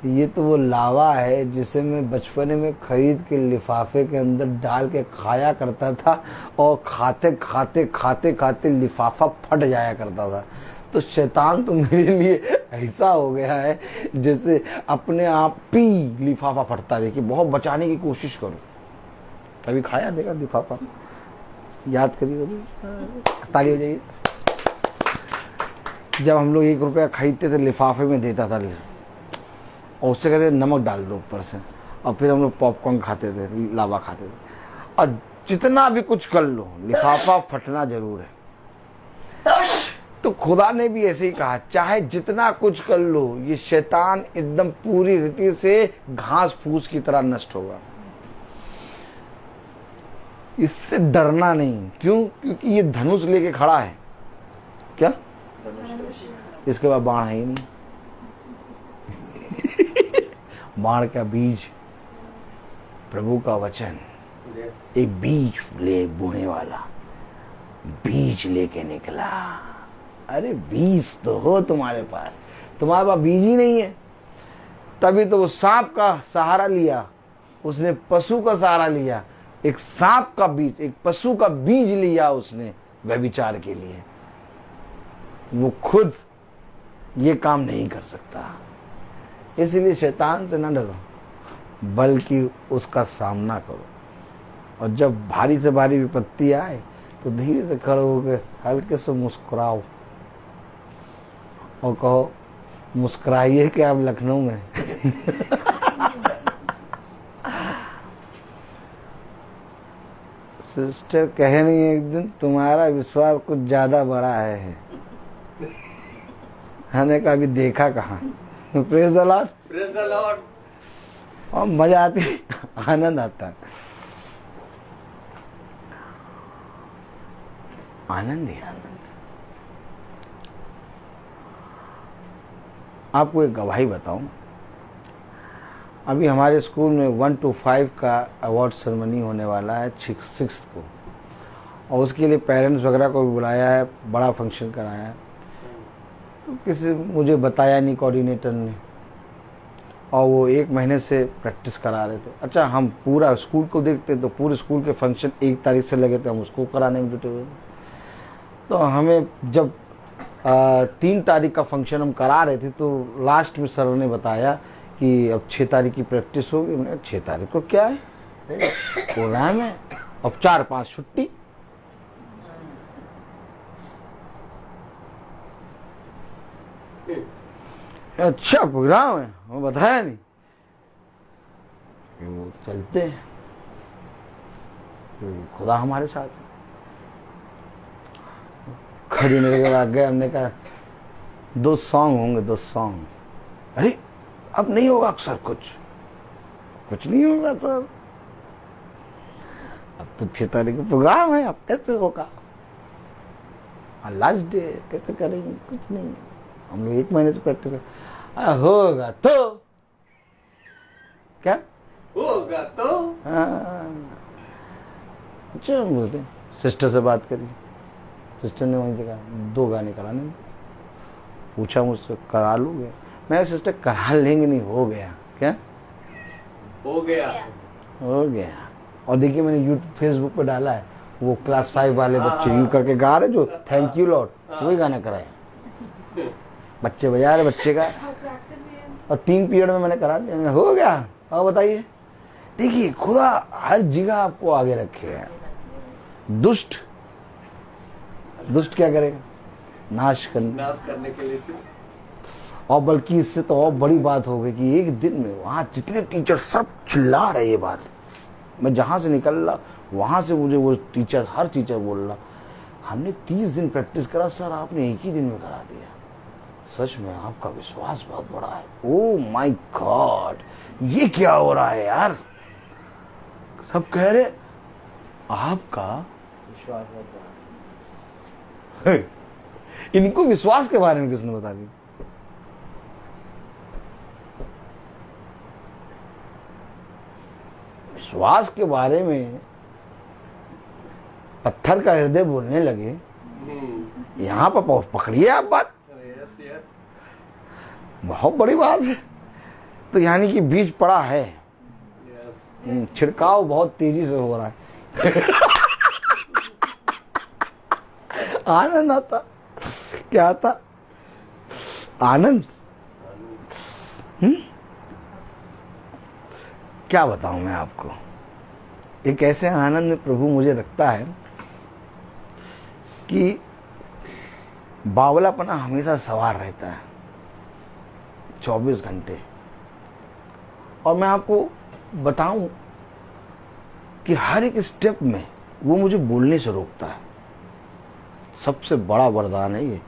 ये तो वो लावा है जिसे मैं बचपने में खरीद के लिफाफे के अंदर डाल के खाया करता था, और खाते खाते खाते खाते लिफाफा फट जाया करता था। तो शैतान तो मेरे लिए ऐसा हो गया है जैसे अपने आप ही लिफाफा फटता है, कि बहुत बचाने की कोशिश करो। कभी खाया देखा लिफाफा? याद करिए, ताली हो जाइए। जब हम लोग 1 रुपया खरीदते थे, लिफाफे में देता था, और उससे कहते नमक डाल दो ऊपर से, और फिर हम लोग पॉपकॉर्न खाते थे, लावा खाते थे। और जितना भी कुछ कर लो, लिफाफा फटना जरूर है। तो खुदा ने भी ऐसे ही कहा, चाहे जितना कुछ कर लो, ये शैतान एकदम पूरी रीति से घास फूस की तरह नष्ट होगा। इससे डरना नहीं। क्यों? क्योंकि ये धनुष लेके खड़ा है। क्या? इसके बाद बाण है ही नहीं। बाण का बीज प्रभु का वचन, एक बीज ले बोने वाला बीज लेके निकला। अरे बीज तो हो तुम्हारे पास बीज ही नहीं है। तभी तो वो सांप का सहारा लिया, उसने पशु का सहारा लिया। एक सांप का बीज, एक पशु का बीज लिया उसने व्यभिचार के लिए। वो खुद ये काम नहीं कर सकता। इसलिए शैतान से न डरो, बल्कि उसका सामना करो। और जब भारी से भारी विपत्ति आए तो धीरे से खड़े होकर हल्के से मुस्कुराओ और कहो, मुस्कुराइए कि आप लखनऊ में। सिस्टर कह रही है एक दिन, तुम्हारा विश्वास कुछ ज्यादा बड़ा है। हमने कभी देखा कहाँ। Praise the Lord, praise the Lord. और मजा आती, आनंद आता है, आनंद ही आनंद। आपको एक गवाही बताऊं, अभी हमारे स्कूल में 1 to 5 का अवार्ड सेरेमनी होने वाला है 6 को, और उसके लिए पेरेंट्स वगैरह को भी बुलाया है, बड़ा फंक्शन कराया है। तो किसी मुझे बताया नहीं कोऑर्डिनेटर ने, और वो 1 महीने से प्रैक्टिस करा रहे थे। अच्छा, हम पूरा स्कूल को देखते तो पूरे स्कूल के फंक्शन 1 तारीख से लगे थे, हम उसको कराने में जुटे हुए थे। तो हमें जब 3 तारीख का फंक्शन हम करा रहे थे तो लास्ट में सर ने बताया कि अब 6 तारीख की प्रैक्टिस होगी। मैंने 6 तारीख को क्या है, प्रोग्राम है, अब 4-5 छुट्टी। अच्छा प्रोग्राम है, हमें बताया नहीं। वो चलते हैं, खुदा हमारे साथ है। खड़ी मेरे के बाद गए, हमने कहा 2 सॉन्ग होंगे, 2 सॉन्ग। अरे अब नहीं होगा सर, कुछ नहीं होगा सर, अब तो 6 तारीख का प्रोग्राम है, अब कैसे होगा, लास्ट डे कैसे करेंगे, कुछ नहीं। हम लोग 1 महीने से प्रैक्टिस होगा तो क्या होगा तो। अच्छा बोलते, सिस्टर से बात करी, सिस्टर ने वहीं से कहा 2 गाने कराने। पूछा मुझसे, करा लोगे? मैं सिस्टर करा लेंगे नहीं, हो गया। क्या हो गया? हो गया। और देखिए मैंने यूट्यूब फेसबुक पे डाला है, वो क्लास 5 वाले बच्चे यू करके गा रहे, जो थैंक यू लॉर्ड, वही गाना कराया। बच्चे बजा रहे, बच्चे का, और 3 पीरियड में मैंने करा दिया, हो गया। और बताइए, देखिए खुदा हर जगह आपको आगे रखे है। दुष्ट क्या करेगा? नाश करने के लिए। और बल्कि इससे तो और बड़ी बात हो गई कि एक दिन में वहां जितने टीचर सब चिल्ला रहे ये बात। मैं जहां से निकल रहा वहां से मुझे वो टीचर, हर टीचर बोल रहा, हमने 30 दिन प्रैक्टिस करा सर, आपने 1 ही दिन में करा दिया। सच में आपका विश्वास बहुत बड़ा है। ओह माय गॉड, ये क्या हो रहा है यार? सब कह रहे आपका विश्वास बहुत बड़ा। इनको विश्वास के बारे में किसने बता दी? विश्वास के बारे में पत्थर का हृदय बोलने लगे। यहां पर पकड़िए आप बात, बहुत बड़ी बात है। तो यानी कि बीज पड़ा है, छिड़काव बहुत तेजी से हो रहा है। आनंद आता, क्या आता? आनंद। क्या बताऊं मैं आपको, एक ऐसे आनंद में प्रभु मुझे रखता है कि बावलापना हमेशा सवार रहता है 24 घंटे। और मैं आपको बताऊं कि हर एक स्टेप में वो मुझे बोलने से रोकता है। सबसे बड़ा वरदान है ये,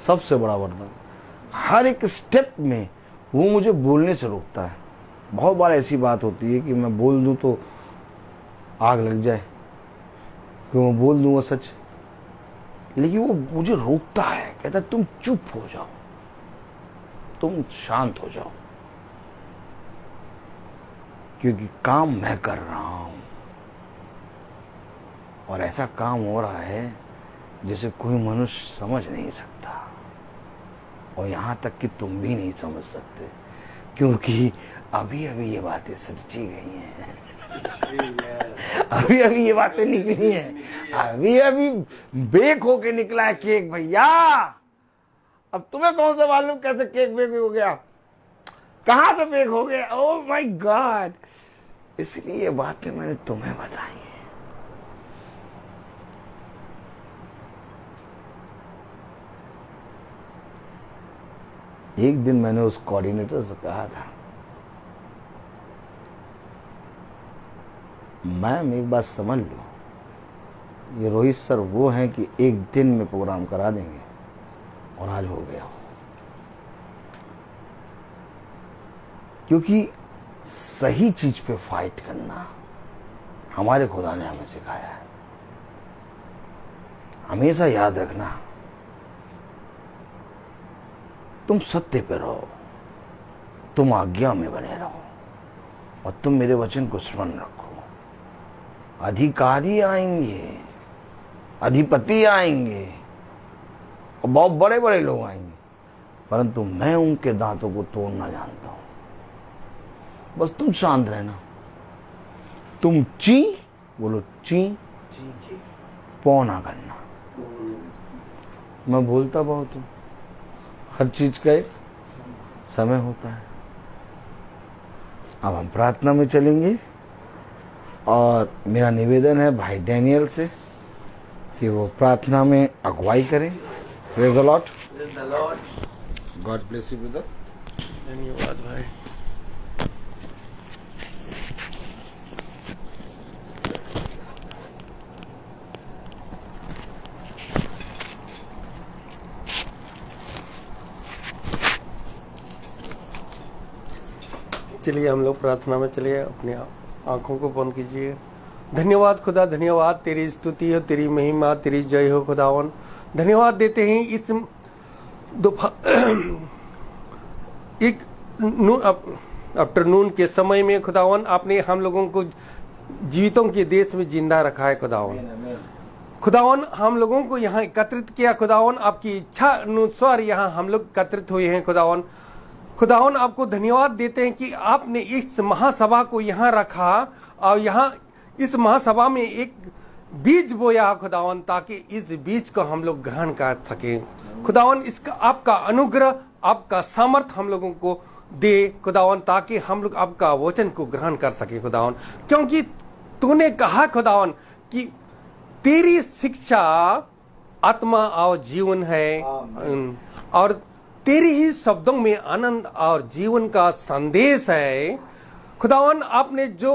सबसे बड़ा वरदान। हर एक स्टेप में वो मुझे बोलने से रोकता है। बहुत बार ऐसी बात होती है कि मैं बोल दूं तो आग लग जाए, कि मैं बोल दूंगा सच, लेकिन वो मुझे रोकता है, कहता है तुम चुप हो जाओ, तुम शांत हो जाओ, क्योंकि काम मैं कर रहा हूं। और ऐसा काम हो रहा है जिसे कोई मनुष्य समझ नहीं सकता, और यहां तक कि तुम भी नहीं समझ सकते, क्योंकि अभी अभी ये बातें सच्ची गई हैं। अभी अभी ये बातें निकली हैं, अभी अभी बेक होके निकला है केक भैया। अब तुम्हें कौन सा मालूम कैसे केक बेक हो गया, कहाँ से बेक हो गया। ओह माय गॉड, इसलिए ये बातें मैंने तुम्हें बताई हैं। एक दिन मैंने उस कोऑर्डिनेटर से कहा था, मैम एक बात समझ लो, ये रोहित सर वो हैं कि एक दिन में प्रोग्राम करा देंगे, और आज हो गया। क्योंकि सही चीज पे फाइट करना हमारे खुदा ने हमें सिखाया है। हमेशा याद रखना, तुम सत्य पे रहो, तुम आज्ञा में बने रहो, और तुम मेरे वचन को स्मरण रखो। अधिकारी आएंगे, अधिपति आएंगे, और बहुत बड़े बड़े लोग आएंगे, परंतु मैं उनके दांतों को तोड़ना जानता हूं। बस तुम शांत रहना, तुम ची बोलो, ची पौ ना करना। मैं बोलता बहुत हूं, हर चीज का एक समय होता है। अब हम प्रार्थना में चलेंगे, और मेरा निवेदन है भाई डैनियल से कि वो प्रार्थना में अगुवाई करें। Praise the Lord. God bless you brother. धन्यवाद भाई। चलिए हम लोग प्रार्थना में चलिए, अपने आंखों को बंद कीजिए। धन्यवाद खुदा, धन्यवाद, तेरी स्तुति हो, तेरी महिमा, तेरी जय हो खुदावन। धन्यवाद देते हैं इस एक आफ्टरनून के समय में खुदावन, आपने हम लोगों को जीवितों के देश में जिंदा रखा है खुदावन। खुदावन हम लोगों को यहाँ एकत्रित किया खुदावन, आपकी इच्छा अनुसार यहाँ हम लोग एकत्रित हुए हैं खुदावन। खुदावन आपको धन्यवाद देते हैं कि आपने इस महासभा को यहाँ रखा, और यहाँ इस महासभा में एक बीज बोया खुदावन, ताकि इस बीज को हम लोग ग्रहण कर सके खुदावन। इसका आपका अनुग्रह, आपका सामर्थ हम लोगों को दे खुदावन, ताकि हम लोग आपका वचन को ग्रहण कर सके खुदावन। क्योंकि तूने कहा खुदावन कि तेरी शिक्षा आत्मा और जीवन है, और तेरी ही शब्दों में आनंद और जीवन का संदेश है खुदावन। आपने जो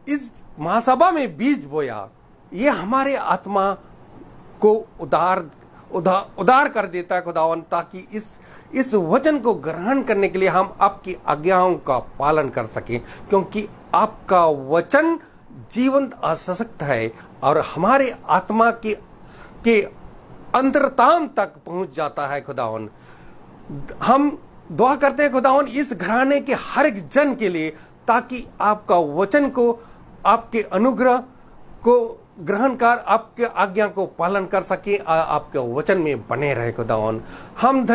इस महासभा में बीज बोया, ये हमारे आत्मा को उदार कर देता है खुदावन, ताकि इस वचन को ग्रहण करने के लिए हम आपकी आज्ञाओं का पालन कर सकें। क्योंकि आपका वचन जीवंत और सशक्त है, और हमारे आत्मा के अंतरताम तक पहुंच जाता है खुदावन। हम दुआ करते हैं खुदावन इस घराने के हर एक जन के लिए, ताकि आपका वचन को, आपके अनुग्रह को ग्रहण कर आपके आज्ञा को पालन कर सके, आपके वचन में बने रहे खुदावन। हम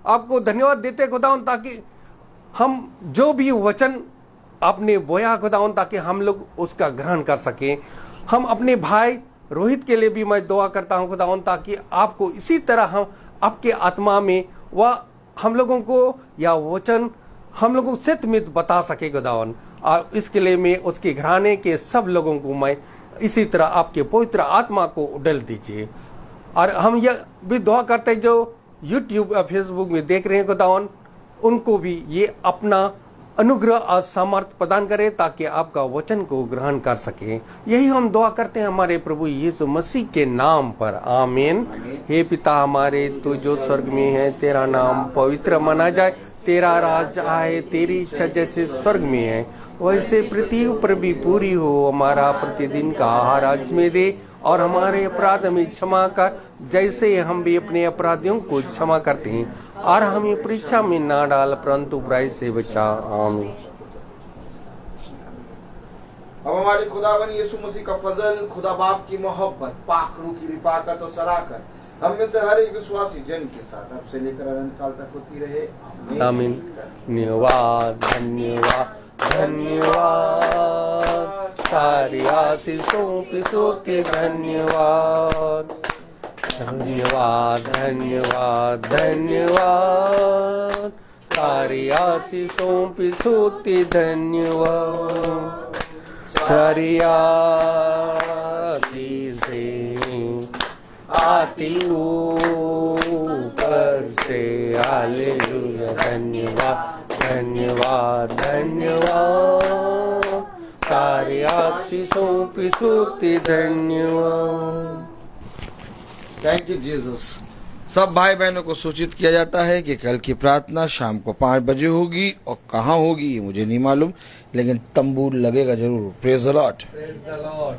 आपको धन्यवाद देते हैं खुदावन, ताकि हम जो भी वचन आपने बोया खुदावन, ताकि हम लोग उसका ग्रहण कर सकें। हम अपने भाई रोहित के लिए भी मैं दुआ करता हूं खुदावन, ताकि आपको इसी तरह हम आपके आत्मा में वह हम लोगों को या वचन हम लोगों को सत्यमित बता सके खुदावन। और इसके लिए मैं उसके घराने के सब लोगों को मैं इसी तरह आपके पवित्र आत्मा को उड़ेल दीजिए। और हम यह भी दुआ करते हैं जो यूट्यूब या फेसबुक में देख रहे हैं खुदावन, उनको भी ये अपना अनुग्रह और सामर्थ प्रदान करे, ताकि आपका वचन को ग्रहण कर सके। यही हम दुआ करते हैं हमारे प्रभु यीशु मसीह के नाम पर, आमीन। हे पिता हमारे, तू जो स्वर्ग में है, तेरा नाम पवित्र माना जाए, तेरा राज आए, तेरी इच्छा जैसे स्वर्ग में है वैसे पृथ्वी पर भी पूरी हो। हमारा प्रतिदिन का आहार आज में दे, और हमारे अपराध हमें क्षमा कर, जैसे हम भी अपने अपराधियों को क्षमा करते हैं, और हमें परीक्षा में ना डाल, परंतु बुराई से बचा, आमीन। अब हमारे खुदावन यीशु मसीह का फजल, खुदा बाप की मोहब्बत, पाक रूह की रिफाकत और सराकत हम में से हर एक विश्वासी जन के साथ अब से लेकर अनंत काल तक होती रहे, आमीन। धन्यवाद, धन्यवाद, धन्यवाद, सारी आशीषों के धन्यवाद। धन्यवाद धन्यवाद धन्यवाद, सारी आशीषों की स्तुति धन्यवाद, सारी आशीषें आती ऊपर से, हालेलुया। धन्यवाद धन्यवाद धन्यवाद, सारी आशीषों की स्तुति धन्यवाद। Thank you Jesus. सब भाई बहनों को सूचित किया जाता है कि कल की प्रार्थना शाम को 5 बजे होगी, और कहाँ होगी ये मुझे नहीं मालूम, लेकिन तंबू लगेगा जरूर। Praise the Lord. Praise the Lord.